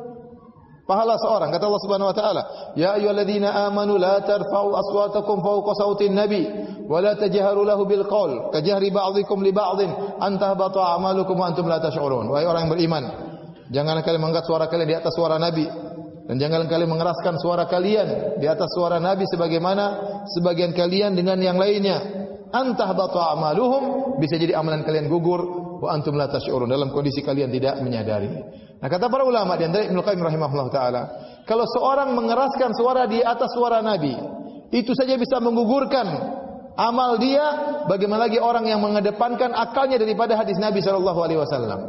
pahala seorang, kata Allah Subhanahu wa taala, "Ya ayyuhalladzina amanu la tarfa'u aswatakum fawqa sautin nabi wa la tajharu lahu bil qaul kajahri ba'dhikum li ba'dhin an tahbata a'malukum wa antum la tash'urun." Wahai orang yang beriman, janganlah kalian mengangkat suara kalian di atas suara nabi dan janganlah kalian mengeraskan suara kalian di atas suara nabi sebagaimana sebagian kalian dengan yang lainnya. An tahbata a'maluhum, bisa jadi amalan kalian gugur, wa antum la tash'urun, dalam kondisi kalian tidak menyadari. Nah, kata para ulama di antara Ibnu Qayyim rahimahullah taala, kalau seorang mengeraskan suara di atas suara Nabi, itu saja bisa menggugurkan amal dia, bagaimana lagi orang yang mengedepankan akalnya daripada hadis Nabi sallallahu alaihi wasallam.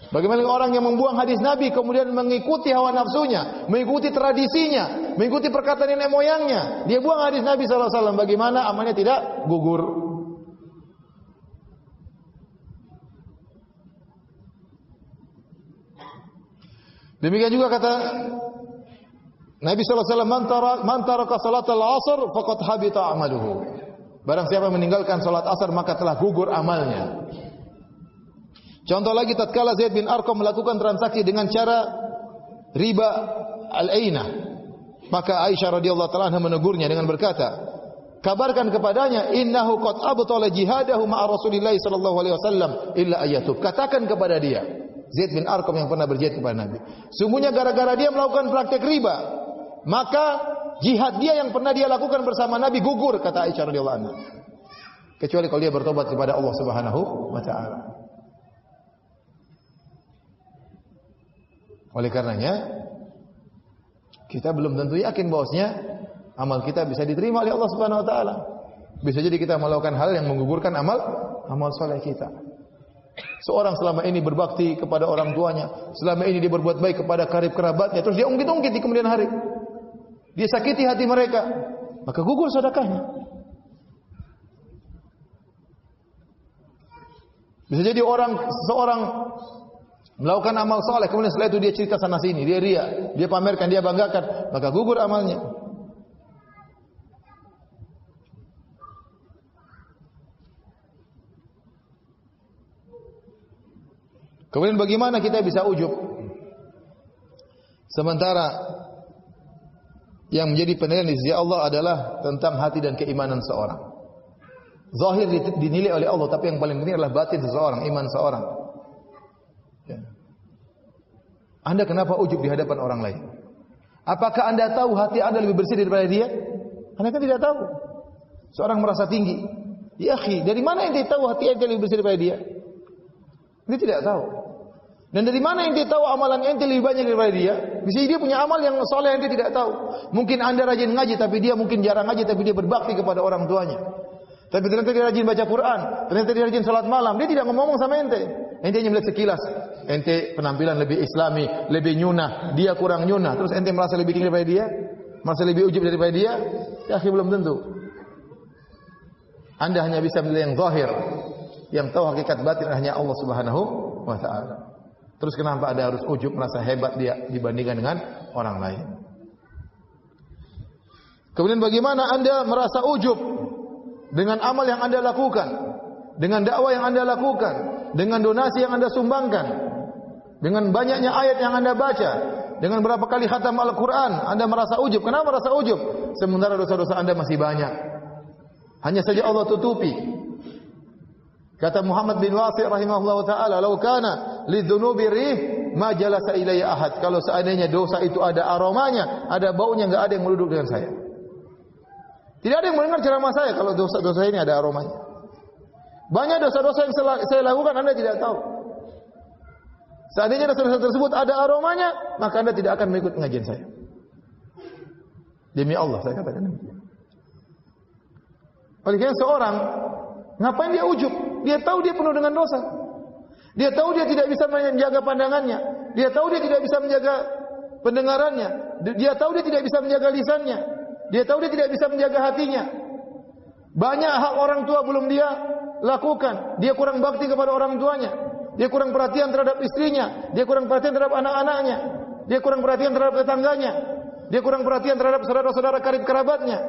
Bagaimana orang yang membuang hadis Nabi kemudian mengikuti hawa nafsunya, mengikuti tradisinya, mengikuti perkataan nenek moyangnya. Dia buang hadis Nabi sallallahu alaihi wasallam, bagaimana amalnya tidak gugur. Demikian juga kata Nabi sallallahu alaihi wasallam, "Man taraka salatal 'asr faqad habita 'amaluhu." Barang siapa meninggalkan salat asar maka telah gugur amalnya. Contoh lagi, tatkala Zaid bin Arqam melakukan transaksi dengan cara riba al-ainah, maka Aisyah radhiyallahu taala anha menegurnya dengan berkata, "Kabarkan kepadanya, innahu qad abtala jihadahu ma'a Rasulillah sallallahu alaihi wasallam illa ayatub." Katakan kepada dia, Zaid bin Arqam yang pernah berjihad kepada Nabi, sungguhnya gara-gara dia melakukan praktek riba, maka jihad dia yang pernah dia lakukan bersama Nabi gugur, kata Aisyah radhiyallahu anha. Kecuali kalau dia bertobat kepada Allah Subhanahu wa taala. Oleh karenanya kita belum tentu yakin bahwasanya amal kita bisa diterima oleh Allah Subhanahu wa taala. Bisa jadi kita melakukan hal yang menggugurkan amal saleh kita. Seorang selama ini berbakti kepada orang tuanya, selama ini dia berbuat baik kepada karib kerabatnya, terus dia ungkit-ungkit di kemudian hari. Dia sakiti hati mereka, maka gugur sedekahnya. Bisa jadi seorang melakukan amal saleh, kemudian setelah itu dia cerita sana sini, dia ria, dia pamerkan, dia banggakan, maka gugur amalnya. Kemudian bagaimana kita bisa ujub? Sementara yang menjadi penilaian di sisi Allah adalah tentang hati dan keimanan seorang. Zahir dinilai oleh Allah, tapi yang paling penting adalah batin seseorang, iman seorang. Ya. Anda kenapa ujub di hadapan orang lain? Apakah Anda tahu hati Anda lebih bersih daripada dia? Anda kan tidak tahu. Seorang merasa tinggi. Ya akhi, dari mana ente tahu hati ente lebih bersih daripada dia? Dia tidak tahu. Dan dari mana ente tahu amalan ente lebih banyak daripada dia? Bisa dia punya amal yang soleh ente tidak tahu. Mungkin Anda rajin ngaji, tapi dia mungkin jarang ngaji, tapi dia berbakti kepada orang tuanya. Tapi ternyata dia rajin baca Quran, ternyata dia rajin salat malam. Dia tidak ngomong sama ente. Ente hanya melihat sekilas. Ente penampilan lebih islami, lebih nyunah, dia kurang nyunah. Terus ente merasa lebih tinggi daripada dia? Merasa lebih ujub daripada dia? Ya akhi, belum tentu. Anda hanya bisa melihat yang zahir. Yang tahu hakikat batin hanya Allah Subhanahu wa taala. Terus kenapa Anda harus ujub merasa hebat dia dibandingkan dengan orang lain? Kemudian bagaimana Anda merasa ujub dengan amal yang Anda lakukan, dengan dakwah yang Anda lakukan, dengan donasi yang Anda sumbangkan, dengan banyaknya ayat yang Anda baca, dengan berapa kali khatam Al-Quran, Anda merasa ujub. Kenapa merasa ujub? Sementara dosa-dosa Anda masih banyak. Hanya saja Allah tutupi. Kata Muhammad bin Wasi' rahimahullah ta'ala, "Lau kana lidzunubi rih ma jalasa ilayya ahad." Kalau seandainya dosa itu ada aromanya, ada baunya, enggak ada yang duduk dengan saya. Tidak ada yang mendengar ceramah saya kalau dosa-dosa ini ada aromanya. Banyak dosa-dosa yang saya lakukan Anda tidak tahu. Seandainya dosa-dosa tersebut ada aromanya, maka Anda tidak akan mengikut pengajian saya. Demi Allah saya katakan demikian. Oleh karena seorang, ngapain dia ujub? Dia tahu dia penuh dengan dosa. Dia tahu dia tidak bisa menjaga pandangannya. Dia tahu dia tidak bisa menjaga pendengarannya. Dia tahu dia tidak bisa menjaga lisannya. Dia tahu dia tidak bisa menjaga hatinya. Banyak hak orang tua belum dia lakukan. Dia kurang bakti kepada orang tuanya. Dia kurang perhatian terhadap istrinya. Dia kurang perhatian terhadap anak-anaknya. Dia kurang perhatian terhadap tetangganya. Dia kurang perhatian terhadap saudara-saudara karib kerabatnya.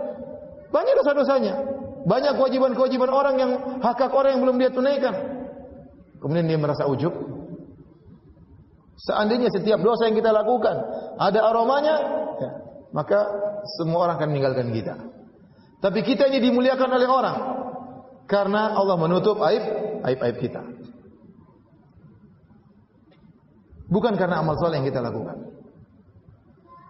Banyak dosa-dosanya. Banyak kewajiban-kewajiban orang yang hak-hak orang yang belum dia tunaikan. Kemudian dia merasa ujub. Seandainya setiap dosa yang kita lakukan ada aromanya, ya, maka semua orang akan meninggalkan kita. Tapi kita ini dimuliakan oleh orang karena Allah menutup aib kita. Bukan karena amal soleh yang kita lakukan.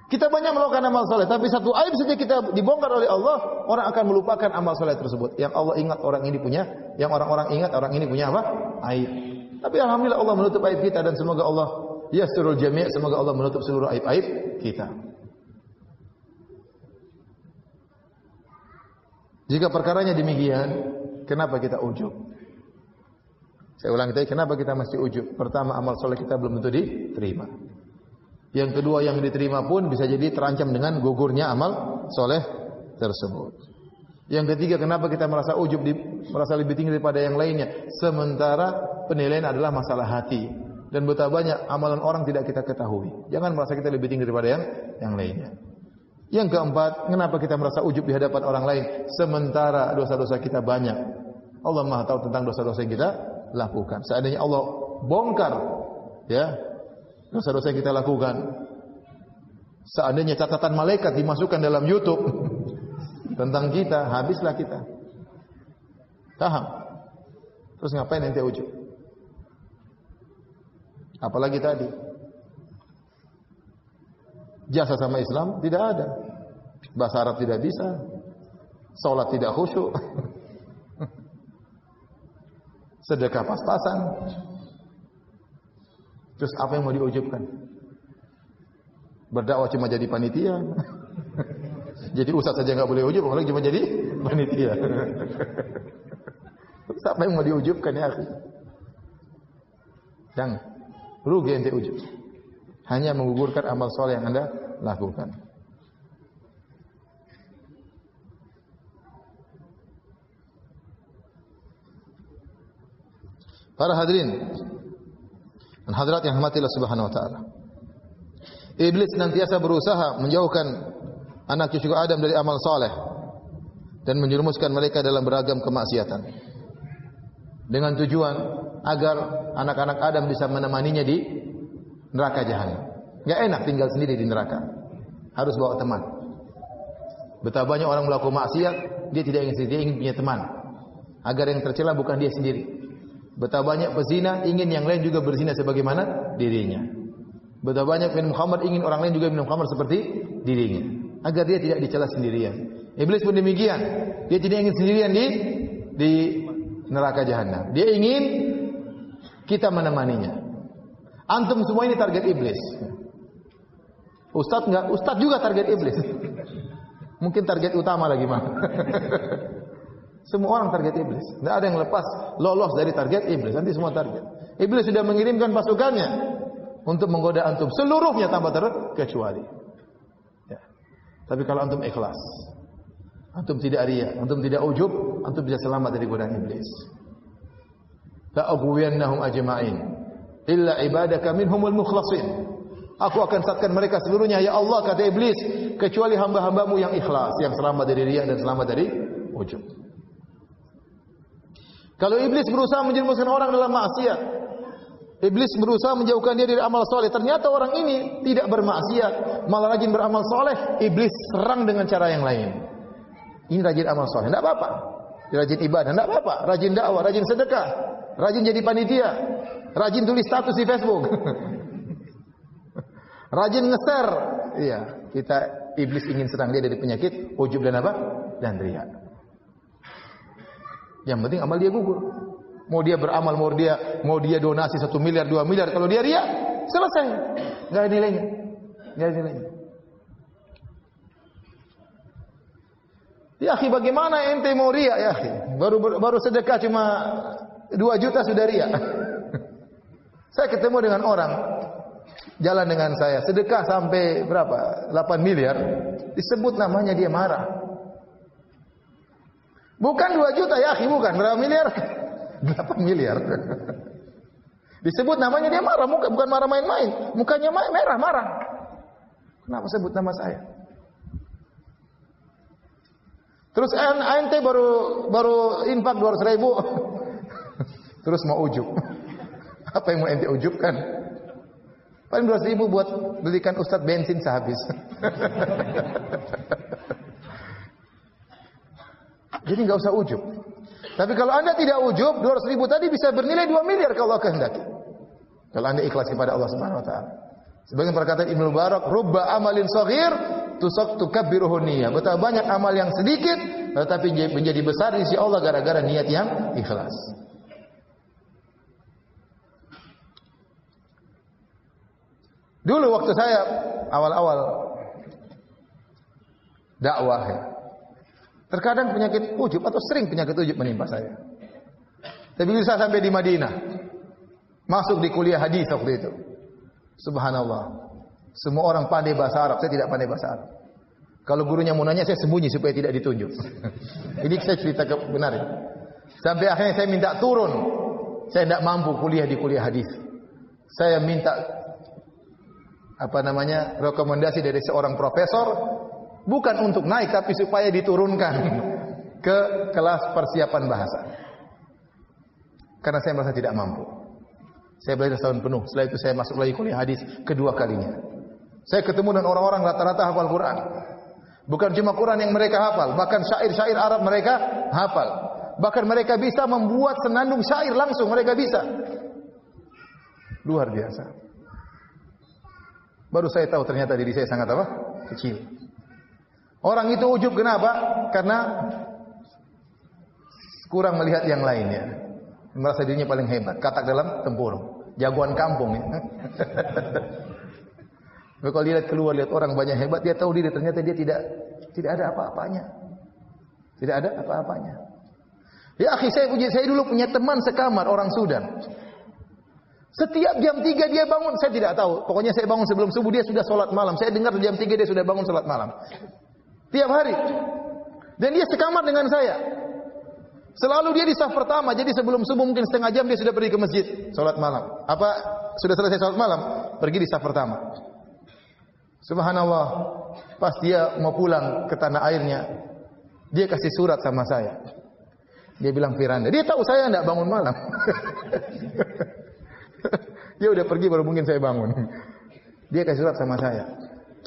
Kita banyak melakukan amal soleh, tapi satu aib saja kita dibongkar oleh Allah, orang akan melupakan amal soleh tersebut. Yang Allah ingat orang ini punya, yang orang-orang ingat orang ini punya apa? Aib. Tapi alhamdulillah Allah menutup aib kita dan semoga Allah yasturul jami', semoga Allah menutup seluruh aib-aib kita. Jika perkaranya demikian, kenapa kita ujub? Saya ulangi tadi, kenapa kita masih ujub? Pertama, amal soleh kita belum tentu diterima. Yang kedua, yang diterima pun bisa jadi terancam dengan gugurnya amal soleh tersebut. Yang ketiga, kenapa kita merasa ujub, merasa lebih tinggi daripada yang lainnya? Sementara penilaian adalah masalah hati. Dan betapa banyak amalan orang tidak kita ketahui. Jangan merasa kita lebih tinggi daripada yang lainnya. Yang keempat, kenapa kita merasa ujub di hadapan orang lain? Sementara dosa-dosa kita banyak. Allah Maha tahu tentang dosa-dosa yang kita lakukan. Seandainya Allah bongkar, ya, dosa-dosa yang kita lakukan. Seandainya catatan malaikat dimasukkan dalam YouTube tentang kita, habislah kita. Paham? Terus ngapain ente ujub? Apalagi tadi jasa sama Islam tidak ada, bahasa Arab tidak bisa, salat tidak khusyuk, sedekah pas-pasan. Terus apa yang mau diujubkan? Berdakwah cuma jadi panitia. Jadi ustaz saja enggak boleh ujub, apalagi cuma jadi panitia. Siapa yang mau diujubkan ya akhi? Jangan. Rugi ente ujub. Hanya menggugurkan amal soleh yang Anda lakukan. Para hadirin dan hadirat yang dirahmati Allah Subhanahu wa taala. Iblis senantiasa berusaha menjauhkan anak cucu Adam dari amal saleh dan menjerumuskan mereka dalam beragam kemaksiatan. Dengan tujuan agar anak-anak Adam bisa menemaninya di neraka jahanam. Enggak enak tinggal sendiri di neraka. Harus bawa teman. Betapa banyak orang melakukan maksiat, dia tidak ingin sendiri, dia ingin punya teman. Agar yang tercela bukan dia sendiri. Betapa banyak pezina ingin yang lain juga berzina sebagaimana dirinya. Betapa banyak minum khamar ingin orang lain juga minum khamar seperti dirinya, agar dia tidak dicela sendirian. Iblis pun demikian. Dia tidak ingin sendirian di neraka jahanam. Dia ingin kita menemaninya. Antum semua ini target iblis. Ustaz enggak? Ustaz juga target iblis. Mungkin target utama lagi mah. Semua orang target iblis. Tidak ada yang lepas lolos dari target iblis. Nanti semua target. Iblis sudah mengirimkan pasukannya untuk menggoda antum. Seluruhnya tanpa terkecuali. Ya. Tapi kalau antum ikhlas, antum tidak riya, antum tidak ujub, antum bisa selamat dari godaan iblis. La'aghwiyannahum ajma'in illa ibadaka minhumul mukhlasin. Aku akan sesatkan mereka seluruhnya ya Allah, kata iblis, kecuali hamba-hambamu yang ikhlas, yang selamat dari riya dan selamat dari ujub. Kalau iblis berusaha menjerumuskan orang dalam maksiat, iblis berusaha menjauhkan dia dari amal soleh. Ternyata orang ini tidak bermaksiat, malah rajin beramal soleh. Iblis serang dengan cara yang lain. Ini rajin amal soleh, tidak apa-apa. Rajin ibadah, tidak apa-apa. Rajin dakwah, rajin sedekah, rajin jadi panitia, rajin tulis status di Facebook, rajin nge-share. Iya, kita iblis ingin serang dia dari penyakit ujub dan apa? Dan riya. Yang penting amal dia gugur. Mau dia beramal, mau dia donasi 1 miliar, 2 miliar, kalau dia riya, selesai. Enggak ada nilainya. Enggak ada nilainya. Ya akhi, bagaimana ente mau riya ya akhi? Baru sedekah cuma 2 juta sudah riya. Saya ketemu dengan orang jalan dengan saya, sedekah sampai berapa? 8 miliar. Disebut namanya dia marah. Bukan 2 juta ya akhi, bukan. Berapa miliar? 8 miliar. Disebut namanya dia marah, bukan marah main-main. Mukanya merah, marah. Kenapa sebut nama saya? Terus ente baru infak 200 ribu. Terus mau ujub. Apa yang mau ente ujubkan? Paling 200 ribu buat belikan ustadz bensin sehabis. Jadi enggak usah ujub. Tapi kalau anda tidak ujub, 200 ribu tadi bisa bernilai 2 miliar kalau Allah kehendaki. Kalau anda ikhlas kepada Allah Subhanahu wa taala. Sebagian perkataan Ibnu Mubarak, rubba amalin shaghir tukabbiruhu niyah. Betapa banyak amal yang sedikit tetapi menjadi besar di sisi Allah gara-gara niat yang ikhlas. Dulu waktu saya awal-awal dakwah ya, terkadang penyakit ujub atau sering penyakit ujub menimpa saya. Tapi bisa sampai di Madinah, masuk di kuliah hadis waktu itu. Subhanallah. Semua orang pandai bahasa Arab, saya tidak pandai bahasa Arab. Kalau gurunya mau nanya, saya sembunyi supaya tidak ditunjuk. Ini saya cerita kebenaran. Sampai akhirnya saya minta turun. Saya tidak mampu kuliah di kuliah hadis. Saya minta rekomendasi dari seorang profesor, bukan untuk naik tapi supaya diturunkan ke kelas persiapan bahasa. Karena saya merasa tidak mampu. Saya belajar setahun penuh. Setelah itu saya masuk lagi kuliah hadis kedua kalinya. Saya ketemu dengan orang-orang rata-rata hafal Quran. Bukan cuma Quran yang mereka hafal, bahkan syair-syair Arab mereka hafal. Bahkan mereka bisa membuat senandung syair langsung, mereka bisa. Luar biasa. Baru saya tahu ternyata diri saya sangat apa? Kecil. Orang itu ujub kenapa? Karena kurang melihat yang lainnya. Merasa dirinya paling hebat, katak dalam tempurung, jagoan kampung ya. Tapi kalau dia lihat keluar, lihat orang banyak hebat, dia tahu diri ternyata dia tidak ada apa-apanya. Tidak ada apa-apanya. Ya akhi, saya dulu punya teman sekamar orang Sudan. Setiap jam 3 dia bangun, saya tidak tahu. Pokoknya saya bangun sebelum subuh, dia sudah sholat malam. Saya dengar jam 3 dia sudah bangun sholat malam. Tiap hari. Dan dia sekamar dengan saya. Selalu dia di saf pertama, jadi sebelum subuh mungkin setengah jam dia sudah pergi ke masjid sholat malam. Apa sudah selesai sholat malam, pergi di saf pertama. Subhanallah, pas dia mau pulang ke tanah airnya, dia kasih surat sama saya. Dia bilang Firanda, dia tahu saya tidak bangun malam. Dia udah pergi baru mungkin saya bangun. Dia kasih surat sama saya.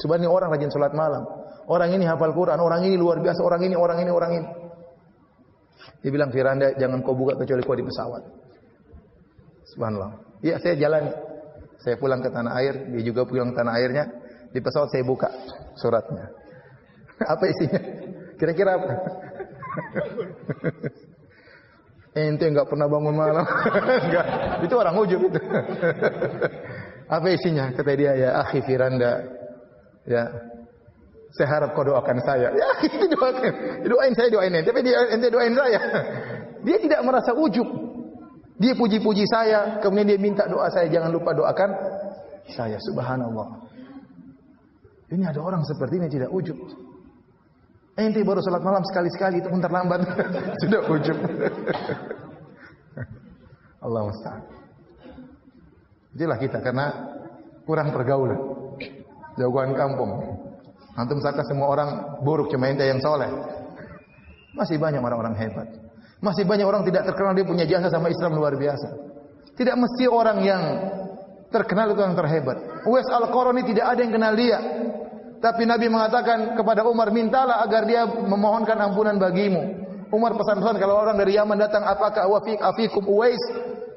Coba ini orang rajin sholat malam, orang ini hafal Quran, orang ini luar biasa, orang ini. Dia bilang, Firanda, jangan kau buka kecuali kau di pesawat. Subhanallah. Iya, saya jalan. Saya pulang ke tanah air, dia juga pulang ke tanah airnya. Di pesawat saya buka suratnya. Apa isinya? Kira-kira apa? Ente enggak pernah bangun malam. Enggak. Itu orang ujub itu. Apa isinya? Kata dia, ya akhi Firanda. Ya. Saya harap kau doakan saya. Ya, itu doain saya, doain ente. Tapi ente doain saya. Dia tidak merasa ujub. Dia puji-puji saya, kemudian dia minta doa saya, jangan lupa doakan saya. Subhanallah. Ini ada orang seperti ini tidak ujub. Ente baru salat malam sekali-sekali itu pun terlambat. Sudah ujub. Allah musta'an. Itulah kita karena kurang pergaulan. Jauhan kampung. Antum sangka semua orang buruk, cuma ente yang soleh. Masih banyak orang-orang hebat. Masih banyak orang tidak terkenal dia punya jasa sama Islam luar biasa. Tidak mesti orang yang terkenal itu yang terhebat. Uwais Al-Qarani tidak ada yang kenal dia. Tapi Nabi mengatakan kepada Umar, mintalah agar dia memohonkan ampunan bagimu. Umar pesan-pesan kalau orang dari Yaman datang, apakah afikum Uwais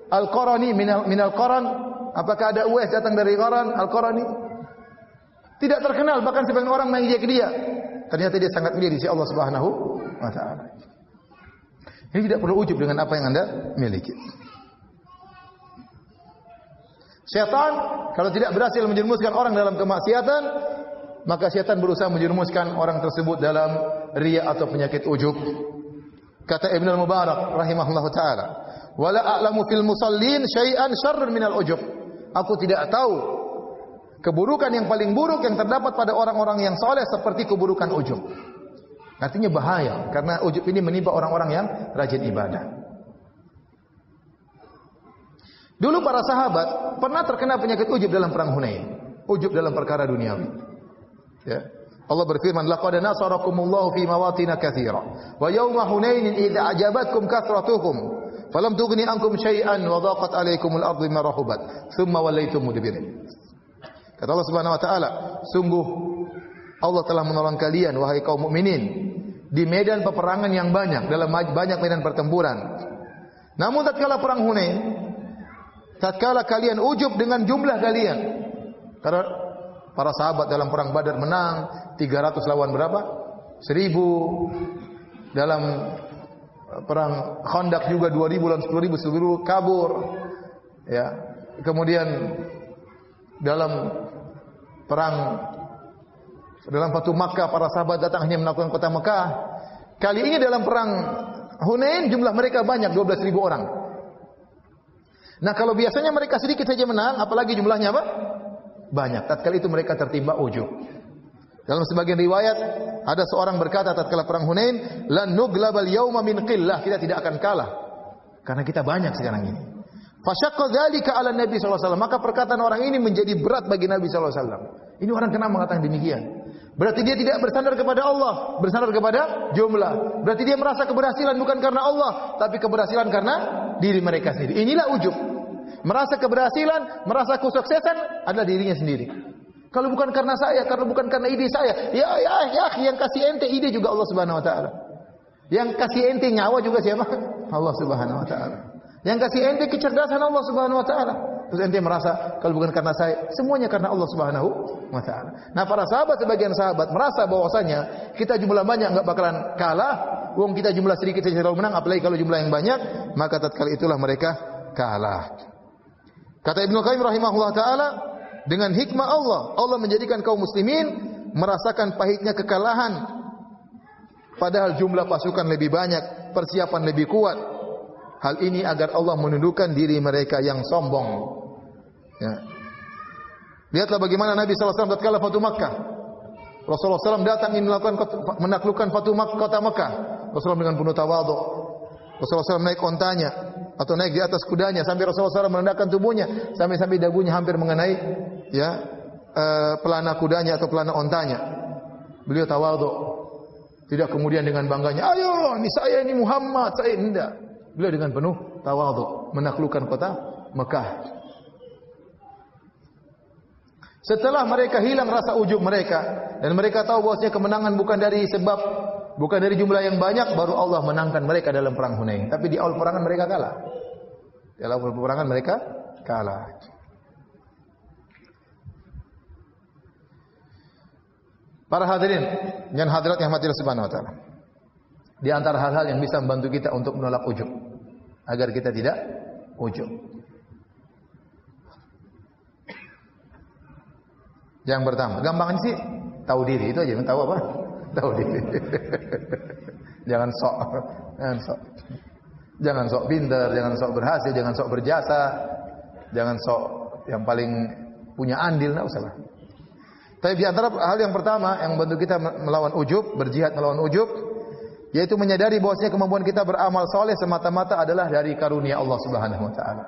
Al-Qarani minal Qaran? Apakah ada Uwais datang dari Qaran Al-Qarani? Tidak terkenal, bahkan sebagian orang mengejek dia. Ternyata dia sangat mulia di sisi Allah Subhanahu wa taala. Ini tidak perlu ujub dengan apa yang Anda miliki. Syaitan kalau tidak berhasil menjerumuskan orang dalam kemaksiatan, maka syaitan berusaha menjerumuskan orang tersebut dalam riya atau penyakit ujub. Kata Ibnu Al-Mubarak rahimahullahu taala, "Wala a'lamu fil musallin syai'an syarran minal ujub." Aku tidak tahu keburukan yang paling buruk yang terdapat pada orang-orang yang soleh seperti keburukan ujub. Artinya bahaya karena ujub ini menimpa orang-orang yang rajin ibadah. Dulu para sahabat pernah terkena penyakit ujub dalam perang Hunain. Ujub dalam perkara duniawi. Ya. Allah berfirman, "Laqad nasarakumullahu fi mawatin katsira wa yawma Hunainin idza ajabatkum kathratukum falam tughni ankum syai'an wa dhaqat 'alaykumul ardu bima rahabat thumma wallaytum mudbirin." Kata Allah Subhanahu wa taala, sungguh Allah telah menolong kalian wahai kaum mukminin di medan peperangan yang banyak, dalam banyak medan pertempuran. Namun tatkala perang Hunain, tatkala kalian ujub dengan jumlah kalian. Karena para sahabat dalam perang Badar menang 300 lawan berapa? 1000. Dalam perang Khandaq juga 2000 lawan 10.000, seluruh kabur. Ya. Kemudian dalam Fatu Makkah para sahabat datang hanya menaklukkan kota Makkah. Kali ini dalam perang Hunain jumlah mereka banyak 12.000 orang. Nah, kalau biasanya mereka sedikit saja menang, apalagi jumlahnya apa? Banyak. Tatkala itu mereka tertimpa ujub. Dalam sebagian riwayat ada seorang berkata tatkala perang Hunain, "Lan nuglabal yauma min qillah." Kita tidak akan kalah karena kita banyak sekarang ini. Fasyaqqa dzalika 'ala Nabi sallallahu alaihi wasallam. Maka perkataan orang ini menjadi berat bagi Nabi sallallahu alaihi wasallam. Ini orang kenapa mengatakan demikian? Berarti dia tidak bersandar kepada Allah, bersandar kepada jumlah. Berarti dia merasa keberhasilan bukan karena Allah, tapi keberhasilan karena diri mereka sendiri. Inilah ujub. Merasa keberhasilan, merasa kesuksesan adalah dirinya sendiri. Kalau bukan karena saya, kalau bukan karena ide saya, ya yang kasih ente ide juga Allah Subhanahu wa taala. Yang kasih ente nyawa juga siapa? Allah Subhanahu wa taala. Yang kasih ente kecerdasan Allah Subhanahu wa taala. Terus ente merasa kalau bukan karena saya, semuanya karena Allah Subhanahu wa taala. Nah, para sahabat, sebagian sahabat merasa bahwasanya kita jumlah banyak enggak bakalan kalah, wong kita jumlah sedikit saja selalu menang, apalagi kalau jumlah yang banyak, maka tatkala itulah mereka kalah. Kata Ibnu Qayyim rahimahullah taala, Dengan hikmah Allah, Allah menjadikan kaum muslimin merasakan pahitnya kekalahan. Padahal jumlah pasukan lebih banyak, persiapan lebih kuat. Hal ini agar Allah menundukkan diri mereka yang sombong. Ya. Lihatlah bagaimana Nabi SAW tatkala Fatu Makkah. Rasulullah SAW datang ingin menaklukkan kota Makkah. Rasulullah dengan penuh tawadhu. Rasulullah SAW naik ontanya atau naik di atas kudanya sampai Rasulullah SAW merendahkan tubuhnya sampai dagunya hampir mengenai pelana kudanya atau pelana ontanya. Beliau tawadhu. Tidak kemudian dengan bangganya, ayo, ini Muhammad, saya tidak. Beliau dengan penuh tawadhu menaklukkan kota Mekah. Setelah mereka hilang rasa ujub mereka dan mereka tahu bahwasanya kemenangan bukan dari jumlah yang banyak, baru Allah menangkan mereka dalam perang Hunain. Tapi di awal peperangan mereka kalah. Di awal peperangan mereka kalah. Para hadirin dan hadirat yang mati Subhanahu wa taala. Di antara hal-hal yang bisa membantu kita untuk menolak ujub agar kita tidak ujub. Yang pertama, gampang sih tahu diri itu aja, tahu apa? Tahu diri. Jangan sok pintar, jangan sok berhasil, jangan sok berjasa, jangan sok yang paling punya andil, enggak usah lah. Tapi di antara hal yang pertama yang membantu kita melawan ujub, berjihad melawan ujub, yaitu menyadari bahwasanya kemampuan kita beramal soleh semata-mata adalah dari karunia Allah Subhanahu wa taala.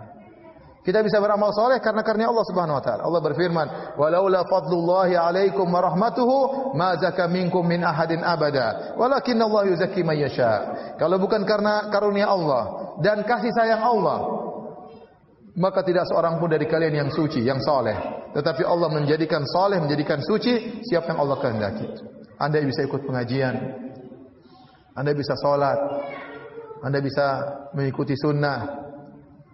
Kita bisa beramal soleh karena karunia Allah Subhanahu wa taala. Allah berfirman, "Walaula fadlullahi 'alaikum wa rahmatuhu ma zaka minkum min ahadin abada, walakinnallaha yuzakki man yasha." Kalau bukan karena karunia Allah dan kasih sayang Allah, maka tidak seorang pun dari kalian yang suci, yang soleh. Tetapi Allah menjadikan soleh, menjadikan suci siapa yang Allah kehendaki. Anda bisa ikut pengajian, Anda bisa sholat, Anda bisa mengikuti sunnah.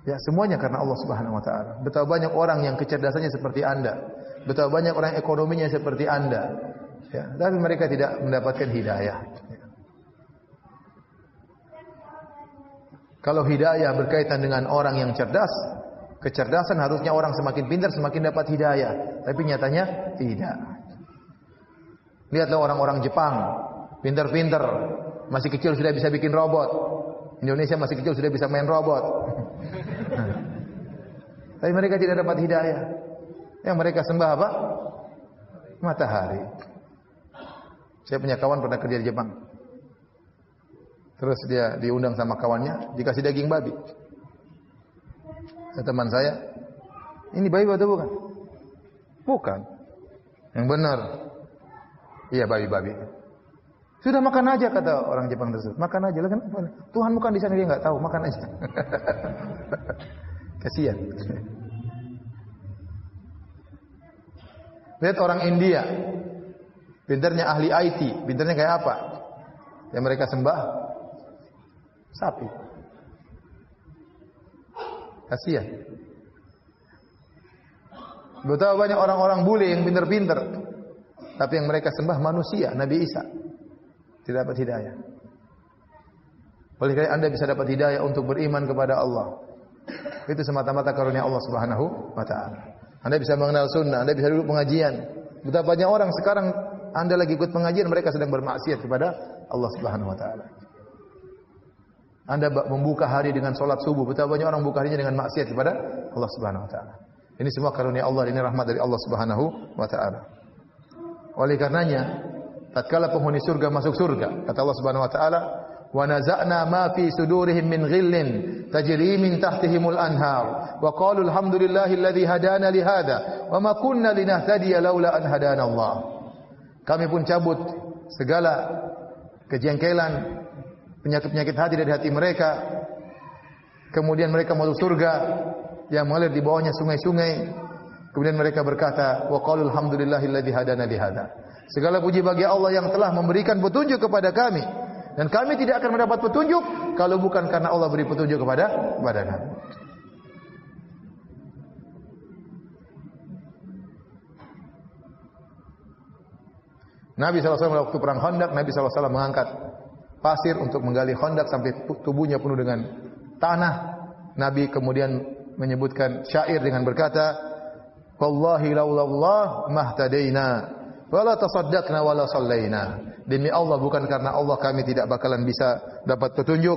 Ya, semuanya karena Allah Subhanahu wa taala. Betapa banyak orang yang kecerdasannya seperti Anda. Betapa banyak orang ekonominya seperti Anda. Ya, tapi mereka tidak mendapatkan hidayah. Kalau hidayah berkaitan dengan orang yang cerdas, kecerdasan harusnya orang semakin pintar semakin dapat hidayah, tapi nyatanya tidak. Lihatlah orang-orang Jepang, pintar-pintar, masih kecil sudah bisa bikin robot. Indonesia masih kecil sudah bisa main robot. Tapi mereka tidak dapat hidayah. Yang mereka sembah apa? Matahari. Saya punya kawan pernah kerja di Jepang. Terus dia diundang sama kawannya, dikasih daging babi. Kata teman saya, ini babi atau bukan? Bukan. Yang benar. Iya babi-babi. Sudah makan aja kata orang Jepang tersebut. Makan aja lah kan. Tuhan bukan di sana dia enggak tahu, makan aja. Kasihan. Lihat orang India. Pintarnya ahli IT, pintarnya kayak apa? Yang mereka sembah sapi. Kasihan. Betapa banyak orang-orang bule yang pintar-pintar, tapi yang mereka sembah manusia, Nabi Isa. Tidak dapat hidayah. Oleh karena Anda bisa dapat hidayah untuk beriman kepada Allah. Itu semata-mata karunia Allah Subhanahu wa taala. Anda bisa mengenal sunnah, Anda bisa duduk pengajian. Betapa banyak orang sekarang Anda lagi ikut pengajian, mereka sedang bermaksiat kepada Allah Subhanahu wa taala. Anda membuka hari dengan salat subuh, betapa banyak orang membuka harinya dengan maksiat kepada Allah Subhanahu wa taala. Ini semua karunia Allah, ini rahmat dari Allah Subhanahu wa taala. Oleh karenanya, tatkala penghuni surga masuk surga, kata Allah Subhanahu wa taala, "Wa naza'na ma fi sudurihim min ghillin tajri min tahtihimul anhar wa qalu alhamdulillahilladzi hadana li hadza wa ma kunna linahtadiya laula an hadana Allah." Kami pun cabut segala kejengkelan, penyakit-penyakit hati dari hati mereka. Kemudian mereka masuk surga yang mengalir di bawahnya sungai-sungai. Kemudian mereka berkata, "Wa qalu alhamdulillahilladzi hadana li hadza." Segala puji bagi Allah yang telah memberikan petunjuk kepada kami, dan kami tidak akan mendapat petunjuk kalau bukan karena Allah beri petunjuk kepada kami. Nabi SAW waktu perang Khandaq, Nabi SAW mengangkat pasir untuk menggali Khandaq sampai tubuhnya penuh dengan tanah. Nabi kemudian menyebutkan syair dengan berkata, Wallahi laulallah mahtadaina wala tasaddaqna wala sallaina. Demi Allah, bukan karena Allah kami tidak bakalan bisa dapat petunjuk,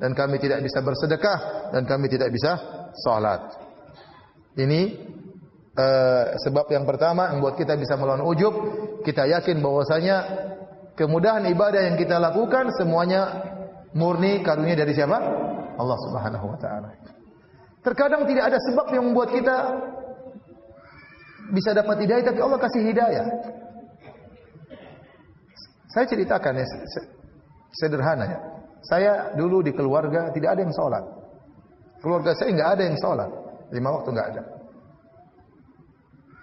dan kami tidak bisa bersedekah, dan kami tidak bisa salat. Ini sebab yang pertama yang membuat kita bisa melawan ujub. Kita yakin bahwasanya kemudahan ibadah yang kita lakukan semuanya murni karunia dari siapa? Allah Subhanahu wa taala. Terkadang tidak ada sebab yang membuat kita bisa dapat hidayah, tapi Allah kasih hidayah. Saya ceritakan ya, sederhana ya. Saya dulu di keluarga tidak ada yang sholat. Keluarga saya nggak ada yang sholat. 5 waktu nggak ada.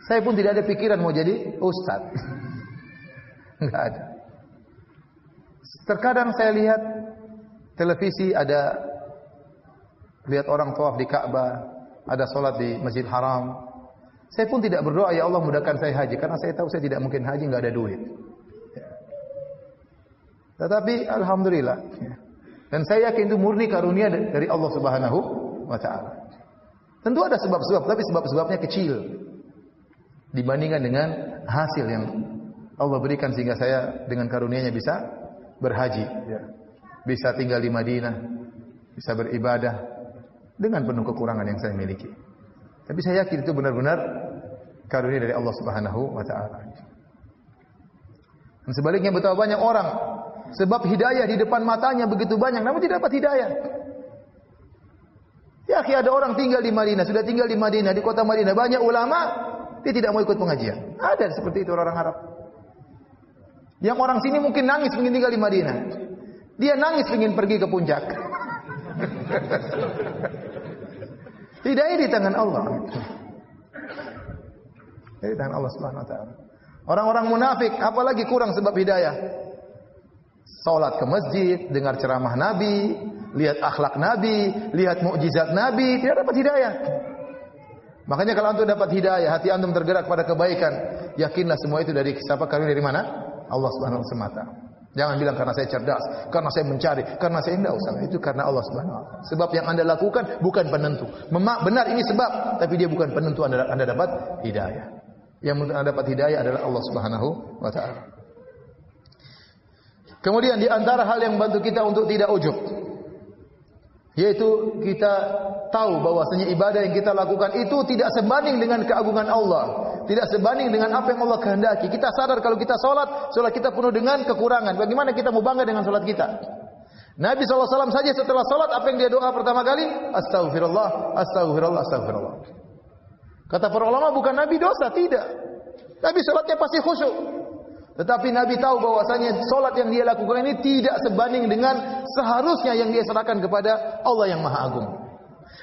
Saya pun tidak ada pikiran mau jadi ustaz. Nggak ada. Terkadang saya lihat televisi, lihat orang tawaf di Ka'bah, ada sholat di Masjid Haram. Saya pun tidak berdoa, ya Allah mudahkan saya haji, karena saya tahu saya tidak mungkin haji, nggak ada duit. Tetapi alhamdulillah, dan saya yakin itu murni karunia dari Allah Subhanahu wa taala. Tentu ada sebab-sebab, tapi sebab-sebabnya kecil dibandingkan dengan hasil yang Allah berikan sehingga saya dengan karunia-Nya bisa berhaji, bisa tinggal di Madinah, bisa beribadah dengan penuh kekurangan yang saya miliki. Tapi saya yakin itu benar-benar karunia dari Allah Subhanahu wa taala. Dan sebaliknya betapa banyak orang sebab hidayah di depan matanya begitu banyak, namun tidak dapat hidayah. Ya, ada orang tinggal di Madinah, sudah tinggal di Madinah, di kota Madinah, banyak ulama, dia tidak mau ikut pengajian. Ada seperti itu orang Arab. Yang orang sini mungkin nangis ingin tinggal di Madinah. Dia nangis ingin pergi ke puncak. Hidayah di tangan Allah. Di tangan Allah Subhanahu wa taala. Orang-orang munafik apalagi kurang sebab hidayah. Salat ke masjid, dengar ceramah Nabi, lihat akhlak Nabi, lihat mukjizat Nabi, tidak dapat hidayah. Makanya kalau antum dapat hidayah, hati antum tergerak pada kebaikan, yakinlah semua itu dari siapa? Karunia dari mana? Allah Subhanahu wa taala semata. Jangan bilang karena saya cerdas, karena saya mencari, karena saya tidak usah. Itu karena Allah Subhanahu wa taala. Sebab yang Anda lakukan bukan penentu. Benar ini sebab, tapi dia bukan penentu Anda dapat hidayah. Yang Anda dapat hidayah adalah Allah Subhanahu wa taala. Kemudian di antara hal yang membantu kita untuk tidak ujub, yaitu kita tahu bahwasanya ibadah yang kita lakukan itu tidak sebanding dengan keagungan Allah, tidak sebanding dengan apa yang Allah kehendaki. Kita sadar kalau kita salat kita penuh dengan kekurangan. Bagaimana kita mau bangga dengan salat kita? Nabi SAW saja setelah salat apa yang dia doa pertama kali? Astaghfirullah, astaghfirullah, astaghfirullah. Kata para ulama bukan Nabi dosa, tidak. Nabi salatnya pasti khusyuk. Tetapi Nabi tahu bahwasanya salat yang dia lakukan ini tidak sebanding dengan seharusnya yang dia serahkan kepada Allah yang Maha Agung.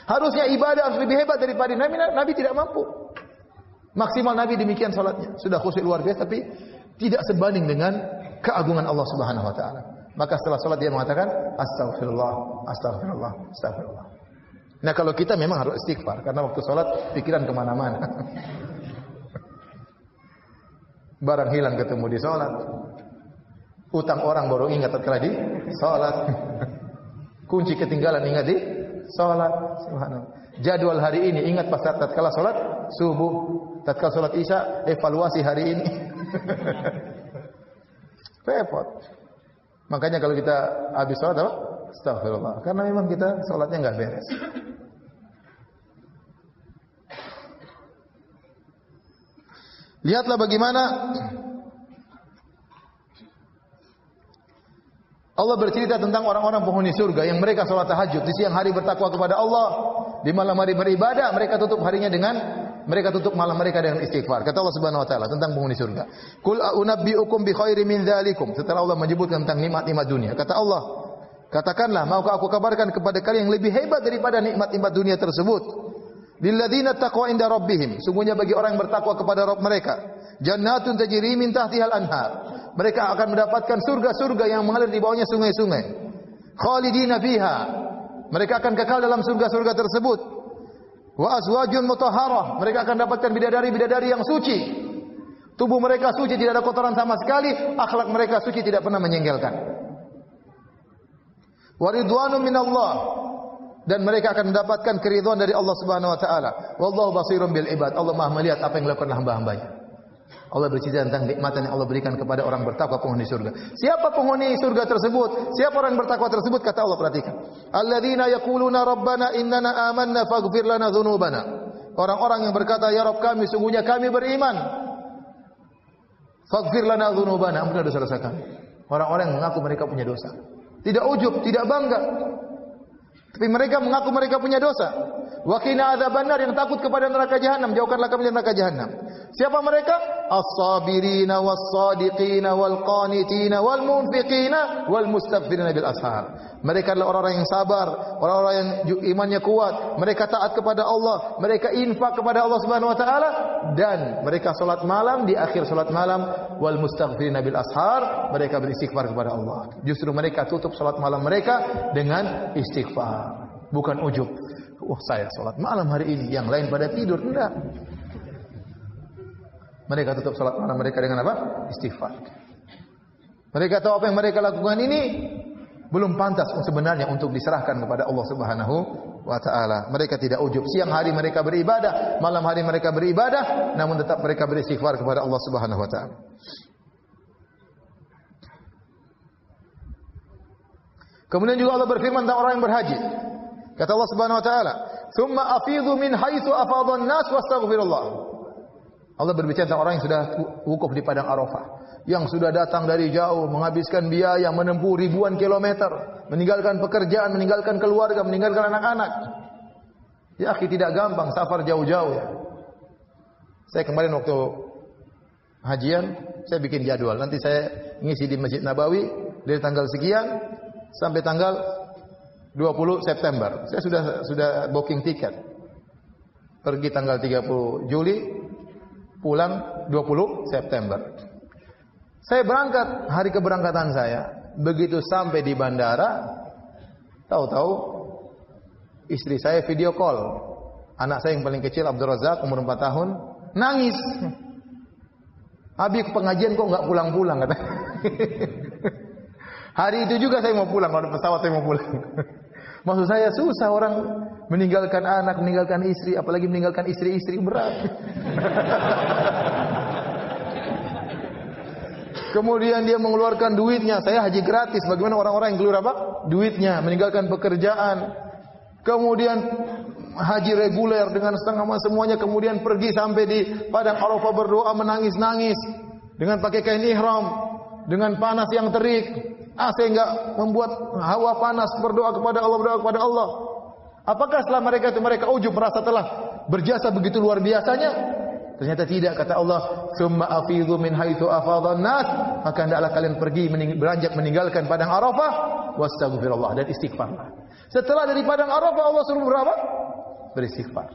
Harusnya ibadah harus lebih hebat daripada Nabi tidak mampu. Maksimal Nabi demikian salatnya, sudah khusyuk luar biasa, tapi tidak sebanding dengan keagungan Allah Subhanahu wa taala. Maka setelah salat dia mengatakan astaghfirullah, astaghfirullah, astaghfirullah. Nah, kalau kita memang harus istighfar karena waktu salat pikiran kemana-mana. Barang hilang ketemu di salat. Utang orang baru ingat tatkala di salat. Kunci ketinggalan ingat di salat. Subhanallah. Jadwal hari ini ingat pas tatkala salat subuh, tatkala salat isya, evaluasi hari ini. Repot. Makanya kalau kita habis salat apa? Astagfirullah. Karena memang kita salatnya enggak beres. Lihatlah bagaimana Allah bercerita tentang orang-orang penghuni surga yang mereka salat tahajud, di siang hari bertakwa kepada Allah, di malam hari beribadah, mereka tutup malam mereka dengan istighfar. Kata Allah Subhanahu wa taala tentang penghuni surga. Qul a'unabbi'ukum bi khairin min dzalikum. Setelah Allah menyebutkan tentang nikmat-nikmat dunia, kata Allah, katakanlah, maukah aku kabarkan kepada kalian yang lebih hebat daripada nikmat-nikmat dunia tersebut? Lilladzina taqwa inda rabbihim, sungguhnya bagi orang yang bertakwa kepada Rabb mereka, jannatun tajri min tahtihal anhar. Mereka akan mendapatkan surga-surga yang mengalir di bawahnya sungai-sungai. Khalidina fiha, mereka akan kekal dalam surga-surga tersebut. Wa azwajun mutahharah, mereka akan dapatkan bidadari-bidadari yang suci. Tubuh mereka suci, tidak ada kotoran sama sekali, akhlak mereka suci, tidak pernah menjengkelkan. Wa ridwanun minallah, dan mereka akan mendapatkan keridhaan dari Allah Subhanahu wa taala. Wallahu basirun bil ibad. Allah Maha melihat apa yang dilakukan hamba-hambanya. Allah bercerita tentang nikmatan yang Allah berikan kepada orang bertakwa penghuni surga. Siapa penghuni surga tersebut? Siapa orang bertakwa tersebut? Kata Allah, perhatikan. Alladzina yaquluna rabbana innana amanna faghfir lana dzunubana. Orang-orang yang berkata, ya Rabb kami, sungguhnya kami beriman. Faghfir lana dzunubana, ampunilah dosa-dosa kami. Orang-orang yang mengaku mereka punya dosa. Tidak ujub, tidak bangga. Tapi mereka mengaku mereka punya dosa. Wa qina adzabannar, yang takut kepada neraka jahanam, jauhkanlah kami dari neraka jahanam. Siapa mereka? As-sabirina was-sadiqina wal-qanitina wal-munfiqina wal-mustaghfirina bil ashar. Mereka adalah orang-orang yang sabar, orang-orang yang imannya kuat, mereka taat kepada Allah, mereka infak kepada Allah Subhanahu wa taala, dan mereka salat malam di akhir salat malam, wal-mustaghfirina bil ashar, mereka beristighfar kepada Allah. Justru mereka tutup salat malam mereka dengan istighfar, bukan ujub. Oh, saya salat malam hari ini, yang lain pada tidur. Enggak. Mereka tutup salat malam mereka dengan apa? Istighfar. Mereka tahu apa yang mereka lakukan ini belum pantas sebenarnya untuk diserahkan kepada Allah Subhanahu wa taala. Mereka tidak ujub. Siang hari mereka beribadah, malam hari mereka beribadah, namun tetap mereka beristighfar kepada Allah Subhanahu wa taala. Kemudian juga Allah berfirman tentang orang yang berhaji. Kata Allah Subhanahu wa taala, "Tsumma afidhu min haitsu afadha an-nas wastaghfirullah." Allah berbicara tentang orang yang sudah wukuf di padang Arafah, yang sudah datang dari jauh, menghabiskan biaya, menempuh ribuan kilometer, meninggalkan pekerjaan, meninggalkan keluarga, meninggalkan anak-anak. Ya, akhi, tidak gampang safar jauh-jauh ya. Saya kemarin waktu hajian, saya bikin jadwal. Nanti saya ngisi di Masjid Nabawi dari tanggal sekian sampai tanggal 20 September. Saya sudah booking tiket. Pergi tanggal 30 Juli, pulang 20 September. Saya berangkat, hari keberangkatan saya, begitu sampai di bandara, tahu-tahu istri saya video call. Anak saya yang paling kecil, Abdul Razak, umur 4 tahun, nangis. Habis pengajian kok nggak pulang-pulang, kata. Hari itu juga saya mau pulang, kalau ada pesawat saya mau pulang. Maksud saya susah orang meninggalkan anak, meninggalkan istri, apalagi meninggalkan istri-istri, berat. Kemudian dia mengeluarkan duitnya. Saya haji gratis. Bagaimana orang-orang yang keluar apa? Duitnya, meninggalkan pekerjaan. Kemudian haji reguler dengan setengah semuanya. Kemudian pergi sampai di padang Arafah berdoa menangis-nangis dengan pakai kain ihram, dengan panas yang terik. Sehingga membuat hawa panas, berdoa kepada Allah. Apakah setelah mereka ujub merasa telah berjasa begitu luar biasanya? Ternyata tidak. Kata Allah, "Tsumma afidhu min haitsu afadhan nas." Maka hendaklah kalian pergi beranjak meninggalkan padang Arafah, wastaghfirullah, dan istighfarlah. Setelah dari padang Arafah Allah suruh berapa? Beristighfar.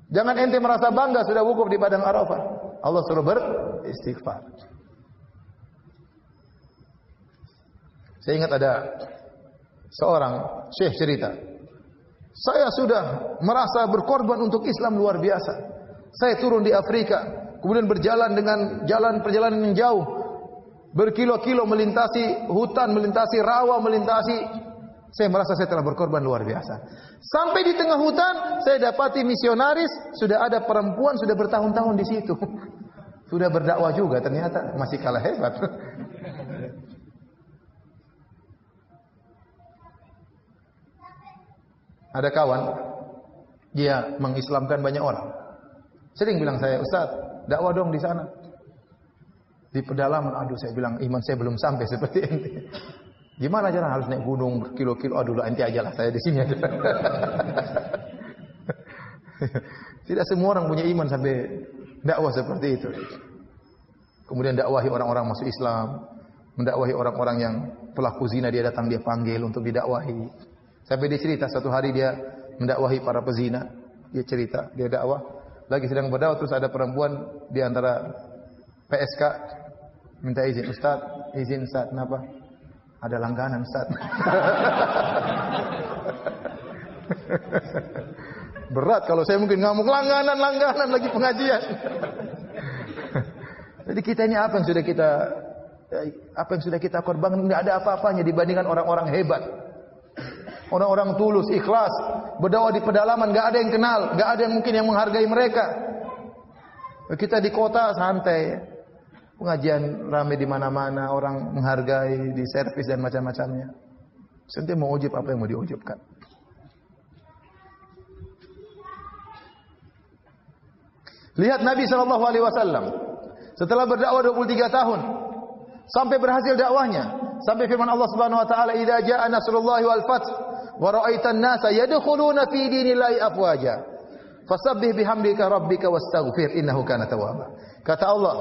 Jangan ente merasa bangga sudah wukuf di padang Arafah. Allah suruh beristighfar. Saya ingat ada seorang syekh cerita, saya sudah merasa berkorban untuk Islam luar biasa. Saya turun di Afrika, kemudian berjalan dengan perjalanan yang jauh, berkilo-kilo melintasi hutan, melintasi rawa, saya merasa saya telah berkorban luar biasa. Sampai di tengah hutan, saya dapati misionaris, sudah ada perempuan sudah bertahun-tahun di situ. Sudah berdakwah juga, ternyata masih kalah hebat. Ada kawan, dia mengislamkan banyak orang. Sering bilang saya, "Ustaz, dakwah dong di sana." Di pedalaman, aduh saya bilang, iman saya belum sampai seperti ente. Gimana cara harus naik gunung berkilo-kilo? Aduh ente aja lah, saya di sini aja. Tidak semua orang punya iman sampai dakwah seperti itu. Kemudian dakwahi orang-orang masuk Islam, mendakwahi orang-orang yang pelaku zina, dia datang, dia panggil untuk didakwahi. Sampai dia cerita satu hari dia mendakwahi para pezina. Dia cerita, dia dakwah. Lagi sedang berdakwah, terus ada perempuan di antara PSK minta izin, "Ustaz, izin Ustaz." "Kenapa?" "Ada langganan Ustaz." Berat kalau saya mungkin ngamuk, langganan lagi pengajian. Jadi kita ini apa yang sudah kita korbankan, tidak ada apa-apanya dibandingkan orang-orang hebat. Orang-orang tulus, ikhlas, berdakwah di pedalaman, enggak ada yang kenal, enggak ada yang mungkin yang menghargai mereka. Kita di kota santai. Pengajian ramai di mana-mana, orang menghargai, di servis dan macam-macamnya. Senti mau ujub apa yang mau diujubkan. Lihat Nabi SAW setelah berdakwah 23 tahun sampai berhasil dakwahnya, sampai firman Allah Subhanahu wa taala, "Idza jaa nasrullahi wal fath wa ra'aitan nasa yadkhuluna fi dinillahi afwaja fasabbih bihamdika rabbika wastaghfir innahu kana tawwaba." Kata Allah,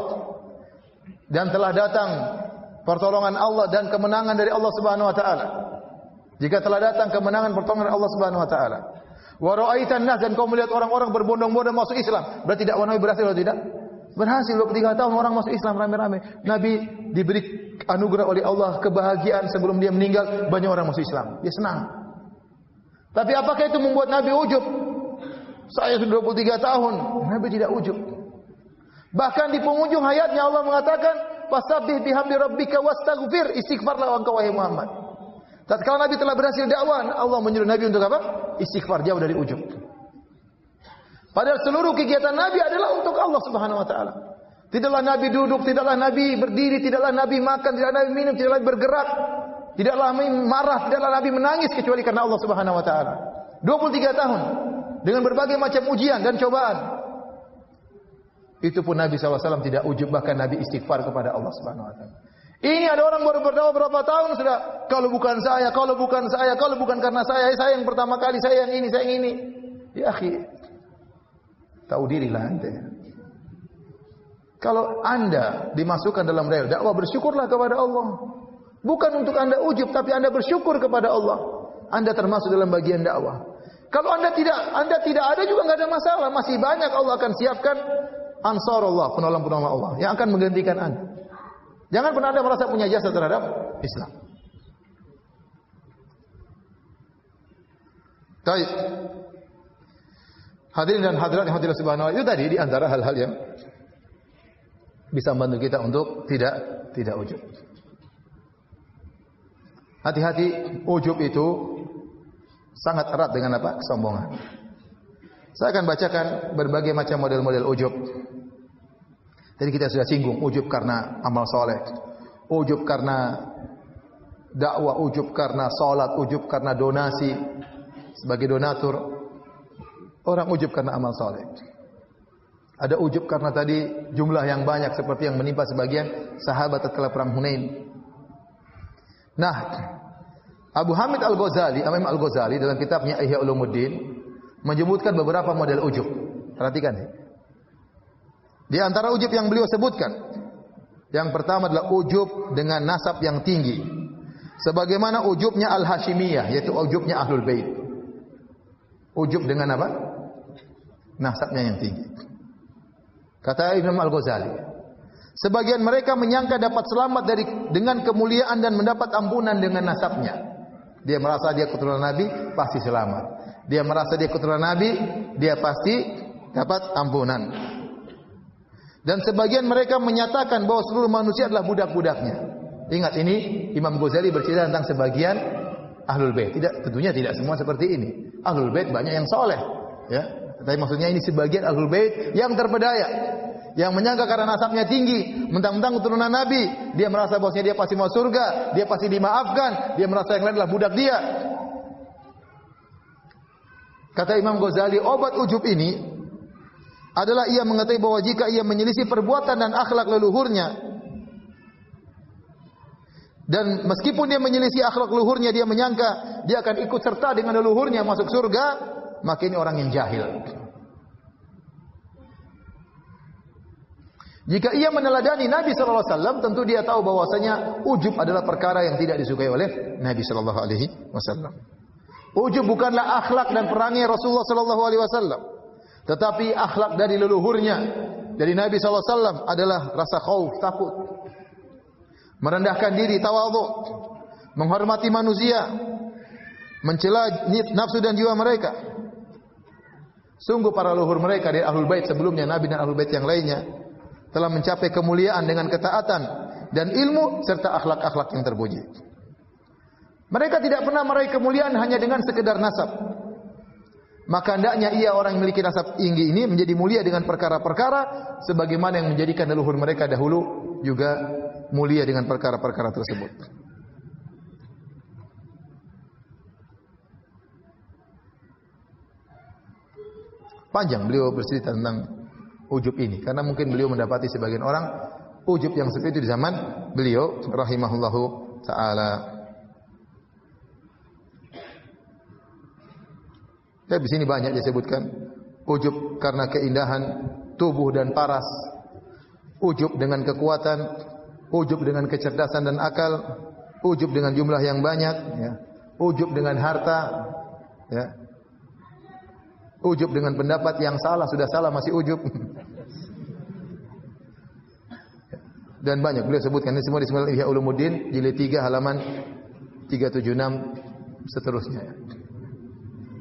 dan telah datang pertolongan Allah dan kemenangan dari Allah Subhanahu wa taala. Jika telah datang kemenangan pertolongan dari Allah Subhanahu wa taala, wa ra'aitan nas, dan kau melihat orang-orang berbondong-bondong masuk Islam, berarti dakwah Nabi berhasil atau tidak? Berhasil. 23 tahun orang masuk Islam rame-rame. Nabi diberi anugerah oleh Allah kebahagiaan sebelum dia meninggal, banyak orang masuk Islam. Dia senang. Tapi apakah itu membuat Nabi ujub? Saya sudah 23 tahun, Nabi tidak ujub. Bahkan di penghujung hayatnya Allah mengatakan, "Fasabbih bihamdi rabbika wastaghfir." Istighfarlah engkau wahai Muhammad. Tatkala Nabi telah berhasil dakwah, Allah menyuruh Nabi untuk apa? Istighfar, jauh dari ujub. Padahal seluruh kegiatan Nabi adalah untuk Allah Subhanahu wa taala. Tidaklah Nabi duduk, tidaklah Nabi berdiri, tidaklah Nabi makan, tidaklah Nabi minum, tidaklah Nabi bergerak, tidaklah Nabi marah, tidaklah Nabi menangis kecuali karena Allah Subhanahu wa taala. 23 tahun dengan berbagai macam ujian dan cobaan. Itu pun Nabi SAW tidak ujub, bahkan Nabi istighfar kepada Allah Subhanahu wa taala. Ini ada orang baru berdakwah berapa tahun sudah, kalau bukan saya, kalau bukan saya, kalau bukan karena saya yang pertama kali, saya yang ini, saya yang ini. Ya akhi, tahu dirilah ente. Kalau anda dimasukkan dalam rel dakwah, bersyukurlah kepada Allah. Bukan untuk anda ujub, tapi anda bersyukur kepada Allah. Anda termasuk dalam bagian dakwah. Kalau anda tidak ada juga nggak ada masalah. Masih banyak Allah akan siapkan ansarullah, penolong-penolong Allah yang akan menggantikan anda. Jangan pernah anda merasa punya jasa terhadap Islam. Baik. Hadirin dan hadirat yang hadirat subhanahu wa ta'ala, itu tadi di antara hal-hal yang bisa membantu kita untuk tidak ujub. Hati-hati, ujub itu sangat erat dengan apa? Kesombongan. Saya akan bacakan berbagai macam model-model ujub. Tadi kita sudah singgung, ujub karena amal soleh, ujub karena dakwah, ujub karena salat, ujub karena donasi sebagai donatur. Orang ujub karena amal soleh. Ada ujub karena tadi jumlah yang banyak seperti yang menimpa sebagian sahabat tatkala perang Hunain. Nah, Abu Hamid Al-Ghazali, Imam Al-Ghazali dalam kitabnya Ihya Ulumuddin menyebutkan beberapa model ujub. Perhatikan ya. Di antara ujub yang beliau sebutkan, yang pertama adalah ujub dengan nasab yang tinggi. Sebagaimana ujubnya Al-Hashimiyah, yaitu ujubnya Ahlul Bait. Ujub dengan apa? Nasabnya yang tinggi. Kata Imam Al-Ghazali, sebagian mereka menyangka dapat selamat dengan kemuliaan dan mendapat ampunan dengan nasabnya. Dia merasa dia keturunan Nabi, pasti selamat. Dia merasa dia keturunan Nabi, dia pasti dapat ampunan. Dan sebagian mereka menyatakan bahwa seluruh manusia adalah budak-budaknya. Ingat, ini Imam Ghazali bercerita tentang sebagian Ahlul Bait. Tentunya tidak semua seperti ini. Ahlul Bait banyak yang soleh, ya. Tapi maksudnya ini sebagian Ahlul Bait yang terpedaya, yang menyangka karena nasabnya tinggi, mentang-mentang keturunan Nabi, dia merasa bahwasanya dia pasti masuk surga, dia pasti dimaafkan, dia merasa yang lain adalah budak dia. Kata Imam Ghazali, obat ujub ini adalah ia mengetahui bahwa jika ia menyelisih perbuatan dan akhlak leluhurnya, dan meskipun dia menyelisih akhlak leluhurnya, dia menyangka dia akan ikut serta dengan leluhurnya masuk surga, maka ini orang yang jahil. Jika ia meneladani Nabi SAW, tentu dia tahu bahwasanya ujub adalah perkara yang tidak disukai oleh Nabi SAW. Ujub bukanlah akhlak dan perangai Rasulullah SAW. Tetapi akhlak dari leluhurnya, dari Nabi SAW adalah rasa khauf, takut, merendahkan diri, tawadhu, menghormati manusia, mencela nafsu dan jiwa mereka. Sungguh para leluhur mereka dari Ahlul Bait sebelumnya, Nabi dan Ahlul Bait yang lainnya, telah mencapai kemuliaan dengan ketaatan dan ilmu serta akhlak-akhlak yang terpuji. Mereka tidak pernah meraih kemuliaan hanya dengan sekedar nasab. Maka hendaknya ia orang yang memiliki nasab tinggi ini menjadi mulia dengan perkara-perkara sebagaimana yang menjadikan leluhur mereka dahulu juga mulia dengan perkara-perkara tersebut. Panjang beliau bercerita tentang ujub ini karena mungkin beliau mendapati sebagian orang ujub yang seperti itu di zaman beliau rahimahullahu taala. Ya, di sini banyak disebutkan ujub karena keindahan tubuh dan paras, ujub dengan kekuatan, ujub dengan kecerdasan dan akal, ujub dengan jumlah yang banyak, ya. Ujub dengan harta, ya. Ujub dengan pendapat yang salah, sudah salah masih ujub. Dan banyak beliau sebutkan ini semua di Ihya Ulumuddin jilid 3 halaman 376 seterusnya.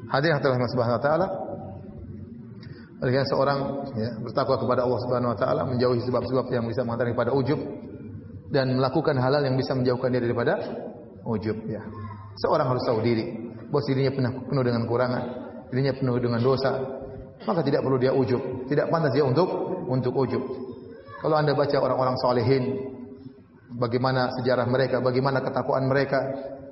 Hadirin hadirat Allah Subhanahu wa taala. Oleh seorang ya, bertakwa kepada Allah Subhanahu wa taala, menjauhi sebab-sebab yang bisa mengantarkan kepada ujub dan melakukan hal-hal yang bisa menjauhkan dia daripada ujub ya. Seorang harus tahu diri, bahwa dirinya penuh dengan kurangan, dirinya penuh dengan dosa, maka tidak perlu dia ujub, tidak pantas dia untuk ujub. Kalau Anda baca orang-orang salihin, bagaimana sejarah mereka, bagaimana ketakwaan mereka,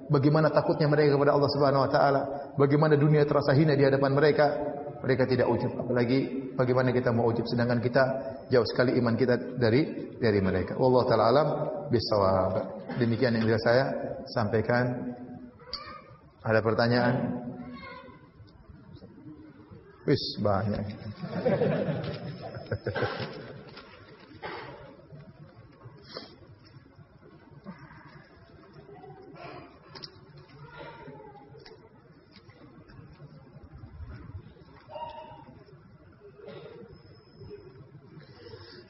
bagaimana takutnya mereka kepada Allah Subhanahu wa taala, bagaimana dunia terasa hina di hadapan mereka, mereka tidak ujub. Apalagi bagaimana kita mau ujub sedangkan kita jauh sekali iman kita dari mereka. Wallahu taala alam bisawab. Demikian yang bisa saya sampaikan. Ada pertanyaan? Wis banyak.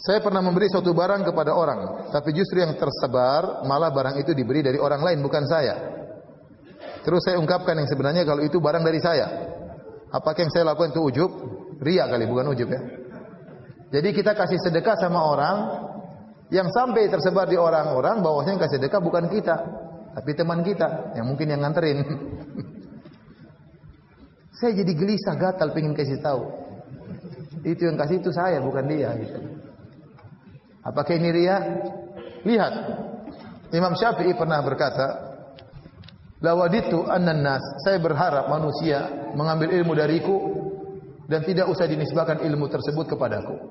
Saya pernah memberi suatu barang kepada orang, tapi justru yang tersebar malah barang itu diberi dari orang lain, bukan saya. Terus saya ungkapkan yang sebenarnya kalau itu barang dari saya. Apakah yang saya lakukan itu ujub? Riya kali, bukan ujub ya. Jadi kita kasih sedekah sama orang, yang sampai tersebar di orang-orang bahwasanya yang kasih sedekah bukan kita, tapi teman kita, yang mungkin yang nganterin. Saya jadi gelisah, gatal pengen kasih tahu. Itu yang kasih itu saya, bukan dia gitu. Apakah ini riya? Lihat, Imam Syafi'i pernah berkata, lawaditu annan nas, saya berharap manusia mengambil ilmu dariku dan tidak usah dinisbahkan ilmu tersebut kepadaku.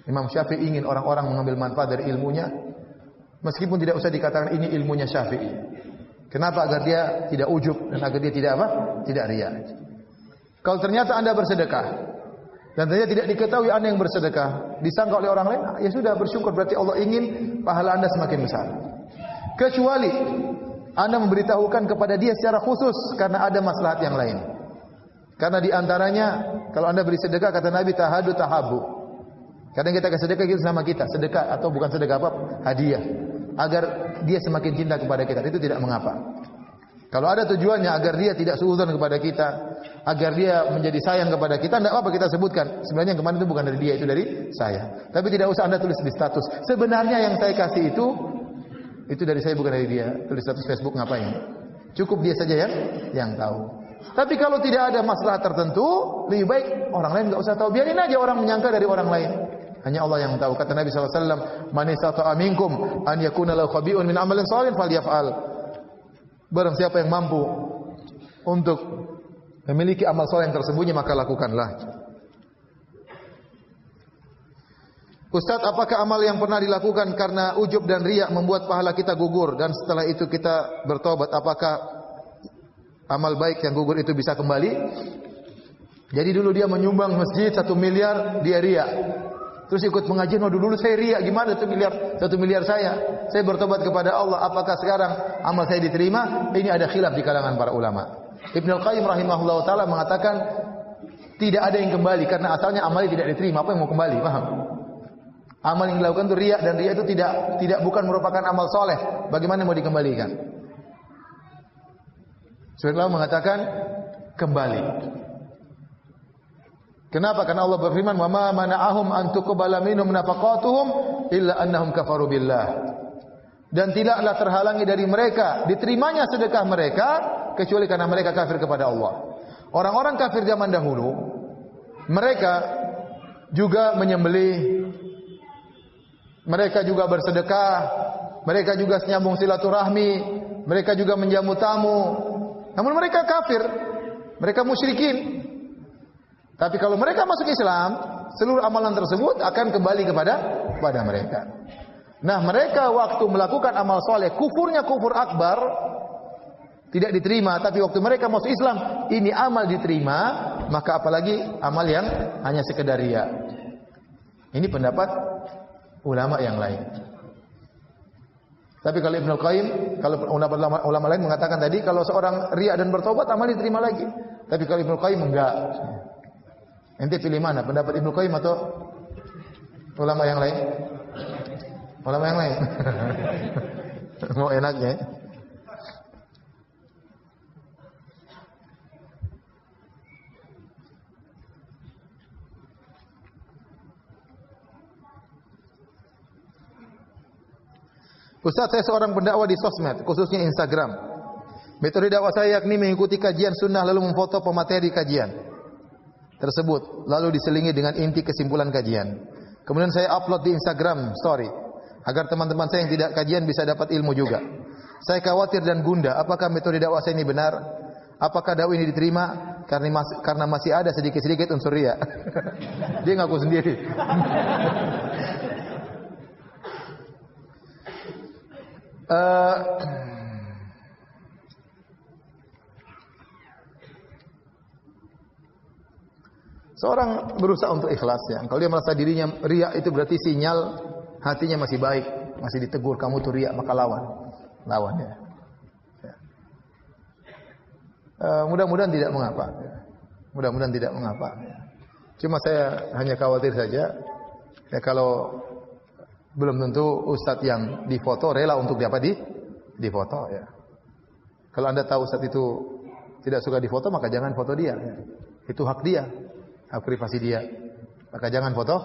Imam Syafi'i ingin orang-orang mengambil manfaat dari ilmunya meskipun tidak usah dikatakan ini ilmunya Syafi'i. Kenapa? Agar dia tidak ujub dan agar dia tidak apa? Tidak riya. Kalau ternyata Anda bersedekah dan ternyata tidak diketahui Anda yang bersedekah, disangka oleh orang lain, ya sudah, bersyukur, berarti Allah ingin pahala Anda semakin besar. Kecuali Anda memberitahukan kepada dia secara khusus karena ada maslahat yang lain. Karena di antaranya kalau Anda beri sedekah, kata Nabi, tahadu tahabu. Kadang kita kasih sedekah gitu sama kita, sedekah atau bukan sedekah apa, hadiah, agar dia semakin cinta kepada kita, itu tidak mengapa. Kalau ada tujuannya agar dia tidak suudzon kepada kita, agar dia menjadi sayang kepada kita, tidak apa kita sebutkan. Sebenarnya yang kemarin itu bukan dari dia, itu dari saya. Tapi tidak usah Anda tulis di status. Sebenarnya yang saya kasih itu dari saya, bukan dari dia. Tulis status Facebook ngapain? Cukup dia saja yang tahu. Tapi kalau tidak ada masalah tertentu, lebih baik orang lain enggak usah tahu. Biarin aja orang menyangka dari orang lain. Hanya Allah yang tahu. Kata Nabi SAW, man istata'a minkum an yakuna lahu khabi'un min amalin shalih falyaf'al. Barang siapa yang mampu untuk memiliki amal soleh yang tersembunyi, maka lakukanlah. Ustaz, apakah amal yang pernah dilakukan karena ujub dan riya membuat pahala kita gugur dan setelah itu kita bertobat, apakah amal baik yang gugur itu bisa kembali? Jadi dulu dia menyumbang masjid 1 miliar, dia riya. Terus ikut pengajian, oh dulu saya riya, gimana 1 miliar saya bertobat kepada Allah, apakah sekarang amal saya diterima? Ini ada khilaf di kalangan para ulama. Ibnu Al-Qayyim rahimahullah taala mengatakan tidak ada yang kembali karena asalnya amalnya tidak diterima, apa yang mau kembali? Paham? Amal yang dilakukan itu riya, dan riya itu tidak bukan merupakan amal soleh. Bagaimana mau dikembalikan? Sebagian ulama mengatakan kembali. Kenapa? Karena Allah berfirman, "Wa ma mana'ahum an tuqbala minhum nafaqatuhum illa annahum kafaru billah." dan tidaklah terhalangi dari mereka diterimanya sedekah mereka kecuali karena mereka kafir kepada Allah. Orang-orang kafir zaman dahulu mereka juga menyembelih, mereka juga bersedekah, mereka juga menyambung silaturahmi, mereka juga menjamu tamu. Namun mereka kafir, mereka musyrikin. Tapi kalau mereka masuk Islam, seluruh amalan tersebut akan kembali kepada mereka. Nah, mereka waktu melakukan amal soleh, kufurnya kufur akbar, tidak diterima. Tapi waktu mereka masuk Islam, ini amal diterima, maka apalagi amal yang hanya sekedar riya. Ini pendapat ulama yang lain. Tapi kalau Ibnu Qayyim, kalau ulama lain mengatakan tadi, kalau seorang riya dan bertobat, amal diterima lagi. Tapi kalau Ibnu Qayyim enggak. Ente pilih mana? Pendapat Ibnu Qayyim atau ulama yang lain? Ulama yang lain. Mau enaknya. Ustaz, saya seorang pendakwah di sosmed, khususnya Instagram. Metode dakwah saya yakni mengikuti kajian sunnah lalu memfoto pemateri kajian tersebut, lalu diselingi dengan inti kesimpulan kajian. Kemudian saya upload di Instagram story, agar teman-teman saya yang tidak kajian bisa dapat ilmu juga. Saya khawatir dan gundah, apakah metode dakwah saya ini benar? Apakah dakwah ini diterima? Karena masih ada sedikit-sedikit unsur riya. Dia ngaku sendiri. Seorang berusaha untuk ikhlas ya. Kalau dia merasa dirinya riya, itu berarti sinyal hatinya masih baik, masih ditegur, kamu tuh riya, maka lawan ya. Mudah-mudahan tidak mengapa. Mudah-mudahan tidak mengapa. Cuma saya hanya khawatir saja ya, kalau belum tentu ustadz yang difoto rela untuk difoto ya. Kalau Anda tahu ustadz itu tidak suka difoto, maka jangan foto dia ya. Itu hak dia, hak privasi dia. Maka jangan foto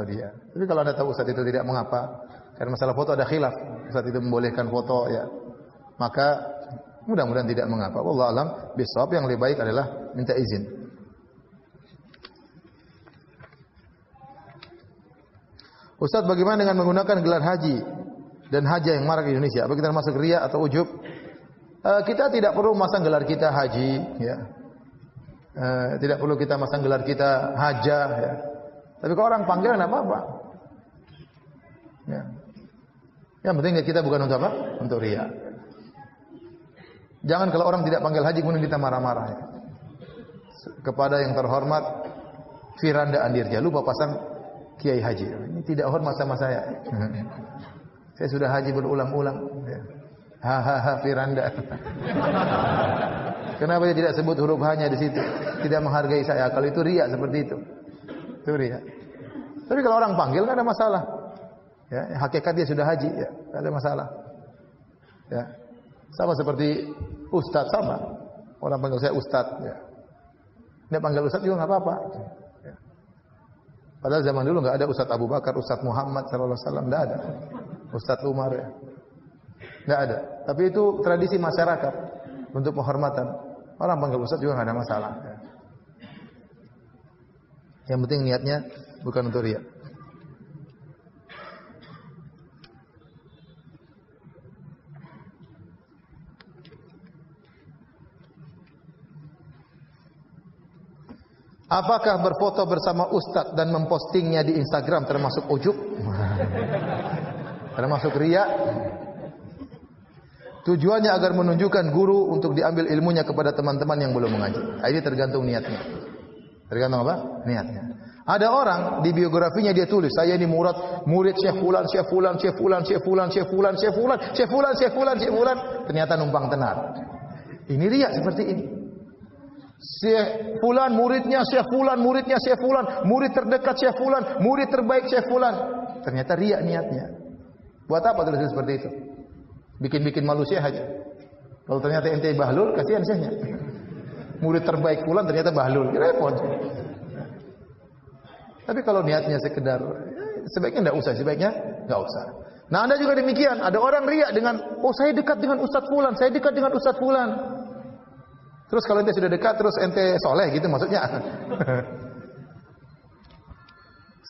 dia. Tapi kalau Anda tahu ustadz itu tidak mengapa, karena masalah foto ada khilaf, ustadz itu membolehkan foto ya, maka mudah-mudahan tidak mengapa. Wallahu alam bisawab, yang lebih baik adalah minta izin. Ustaz, bagaimana dengan menggunakan gelar haji dan haja yang marak di Indonesia? Apa kita masuk riya atau ujub? Kita tidak perlu masang gelar kita haji, ya. Tidak perlu kita masang gelar kita haja, ya. Tapi kalau orang panggil, tidak apa-apa. Ya. Yang penting kita bukan untuk apa? Untuk riya. Jangan kalau orang tidak panggil haji kemudian kita marah-marah. Ya. Kepada yang terhormat Firanda Andirja, lupa pasang Kiai Haji. Ini tidak hormat sama saya. Saya sudah haji berulang-ulang. Hahaha Firanda. Kenapa dia tidak sebut huruf hanya di situ? Tidak menghargai saya. Kalau itu riya seperti itu. Itu riya. Tapi kalau orang panggil tidak ada masalah. Ya, hakikat dia sudah haji, ya, tidak ada masalah. Ya. Sama seperti ustadz, sama. Orang panggil saya ustadz. Ya. Dia panggil ustadz juga nggak apa-apa. Padahal zaman dulu enggak ada Ustaz Abu Bakar, Ustaz Muhammad sallallahu alaihi wasallam, enggak ada. Ustaz Umar ya. Enggak ada. Tapi itu tradisi masyarakat untuk penghormatan. Orang panggil ustaz juga enggak ada masalah. Yang penting niatnya bukan untuk riya. Apakah berfoto bersama ustaz dan mempostingnya di Instagram termasuk ujub? Termasuk riya? Tujuannya agar menunjukkan guru untuk diambil ilmunya kepada teman-teman yang belum mengaji. Ini tergantung niatnya. Tergantung apa? Niatnya. Ada orang di biografinya dia tulis, saya ini murid Syekh Fulan, Syekh Fulan, Syekh Fulan, Syekh Fulan, Syekh Fulan, Syekh Fulan, Syekh Fulan, Syekh Fulan, Syekh Fulan. Ternyata numpang tenar. Ini riya seperti ini. Syekh Fulan muridnya Syekh Fulan, muridnya Syekh Fulan, murid terdekat Syekh Fulan, murid terbaik Syekh Fulan. Ternyata riya niatnya. Buat apa tulis seperti itu? Bikin-bikin malu Syekh aja. Kalau ternyata ente bahlul, kasihan Syekhnya. Murid terbaik Fulan ternyata bahlul, repot. Tapi kalau niatnya sekedar, sebaiknya enggak usah, Nah, Anda juga demikian. Ada orang riya dengan, oh saya dekat dengan Ustaz fulan, saya dekat dengan Ustaz fulan. Terus kalau ente sudah dekat, terus ente soleh gitu maksudnya.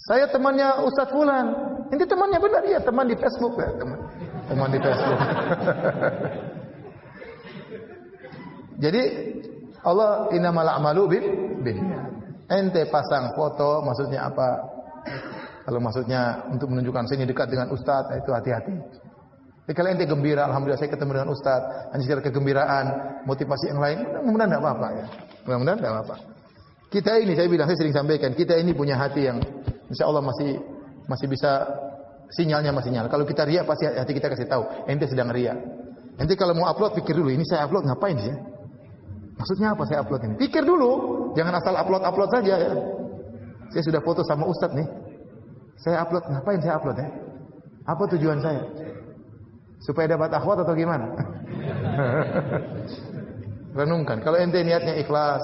Saya temannya Ustaz fulan. Ente temannya benar ya, teman di Facebook ya, teman di Facebook. Jadi Allah innamal a'malu binniyat. Ente pasang foto maksudnya apa? Kalau maksudnya untuk menunjukkan saya ini dekat dengan Ustaz, itu hati-hati. Tapi kalau ente gembira, alhamdulillah saya ketemu dengan Ustaz, hanya sekedar kegembiraan, motivasi yang lain, mudah-mudahan tidak apa-apa ya. Mudah-mudahan tidak apa-apa. Kita ini, saya bilang, saya sering sampaikan, kita ini punya hati yang insya Allah masih bisa, sinyalnya masih nyala. Kalau kita riak, pasti hati kita kasih tahu, ente sedang riak. Ente kalau mau upload, pikir dulu, ini saya upload ngapain sih ya? Maksudnya apa saya upload ini? Pikir dulu, jangan asal upload saja ya. Saya sudah foto sama Ustaz nih. Saya upload, ngapain saya upload ya? Apa tujuan saya? Supaya dapat akhwat atau gimana? Renungkan. Kalau ente niatnya ikhlas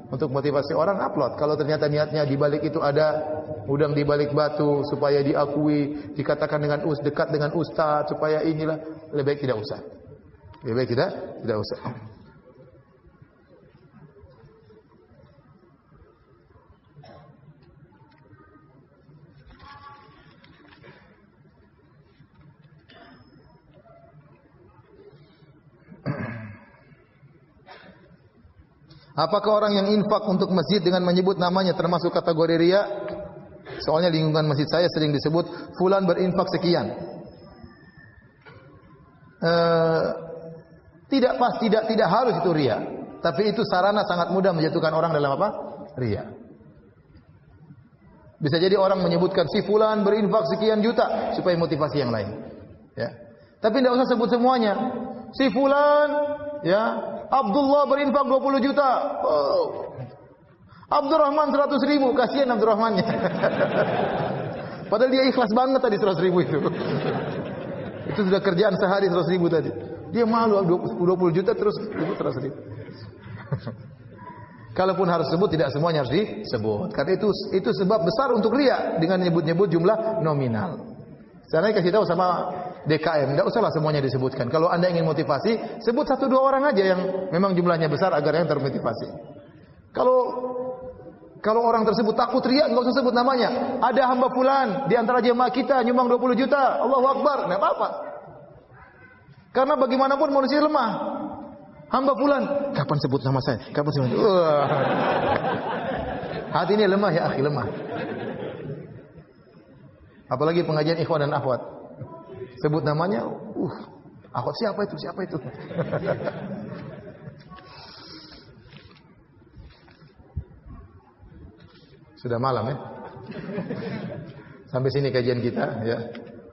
untuk motivasi orang, upload. Kalau ternyata niatnya di balik itu ada udang di balik batu supaya diakui, dikatakan dengan dekat dengan ustaz, supaya inilah, lebih baik tidak usah. Lebih baik tidak usah. Apakah orang yang infak untuk masjid dengan menyebut namanya termasuk kategori riya? Soalnya lingkungan masjid saya sering disebut fulan berinfak sekian. Tidak harus itu riya, tapi itu sarana sangat mudah menjatuhkan orang dalam apa? Riya. Bisa jadi orang menyebutkan si fulan berinfak sekian juta supaya motivasi yang lain. Ya. Tapi tidak usah sebut semuanya. Si fulan, ya, Abdullah berinfak 20 juta. Oh. Abdurrahman 100.000, kasihan Abdurrahmannya. Padahal dia ikhlas banget tadi 100.000 itu. Itu sudah kerjaan sehari 100.000 tadi. Dia malu 20 juta terus 100.000. Kalaupun harus sebut, tidak semuanya harus disebut. Karena itu sebab besar untuk riya dengan nyebut-nyebut jumlah nominal. Saya kasih tahu sama DKM, tidak usahlah semuanya disebutkan. Kalau Anda ingin motivasi, sebut 1-2 orang aja yang memang jumlahnya besar agar yang termotivasi. Kalau orang tersebut takut riya, enggak usah sebut namanya. Ada hamba fulan di antara jemaah kita nyumbang 20 juta. Allahu Akbar, enggak apa-apa. Karena bagaimanapun manusia lemah. Hamba fulan, kapan sebut nama saya? Kapan sebut? Hati ini lemah ya, akhi, lemah. Apalagi pengajian ikhwan dan akhwat. Sebut namanya, akhwat siapa itu? Siapa itu? Sudah malam ya. Sampai sini kajian kita ya.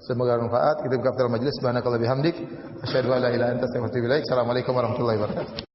Semoga bermanfaat. Kita buka majelis. Subhanakallahumma bihamdik, asyhadu an la ilaha illa anta astaghfiruka wa atubu ilaik. Assalamualaikum warahmatullahi wabarakatuh.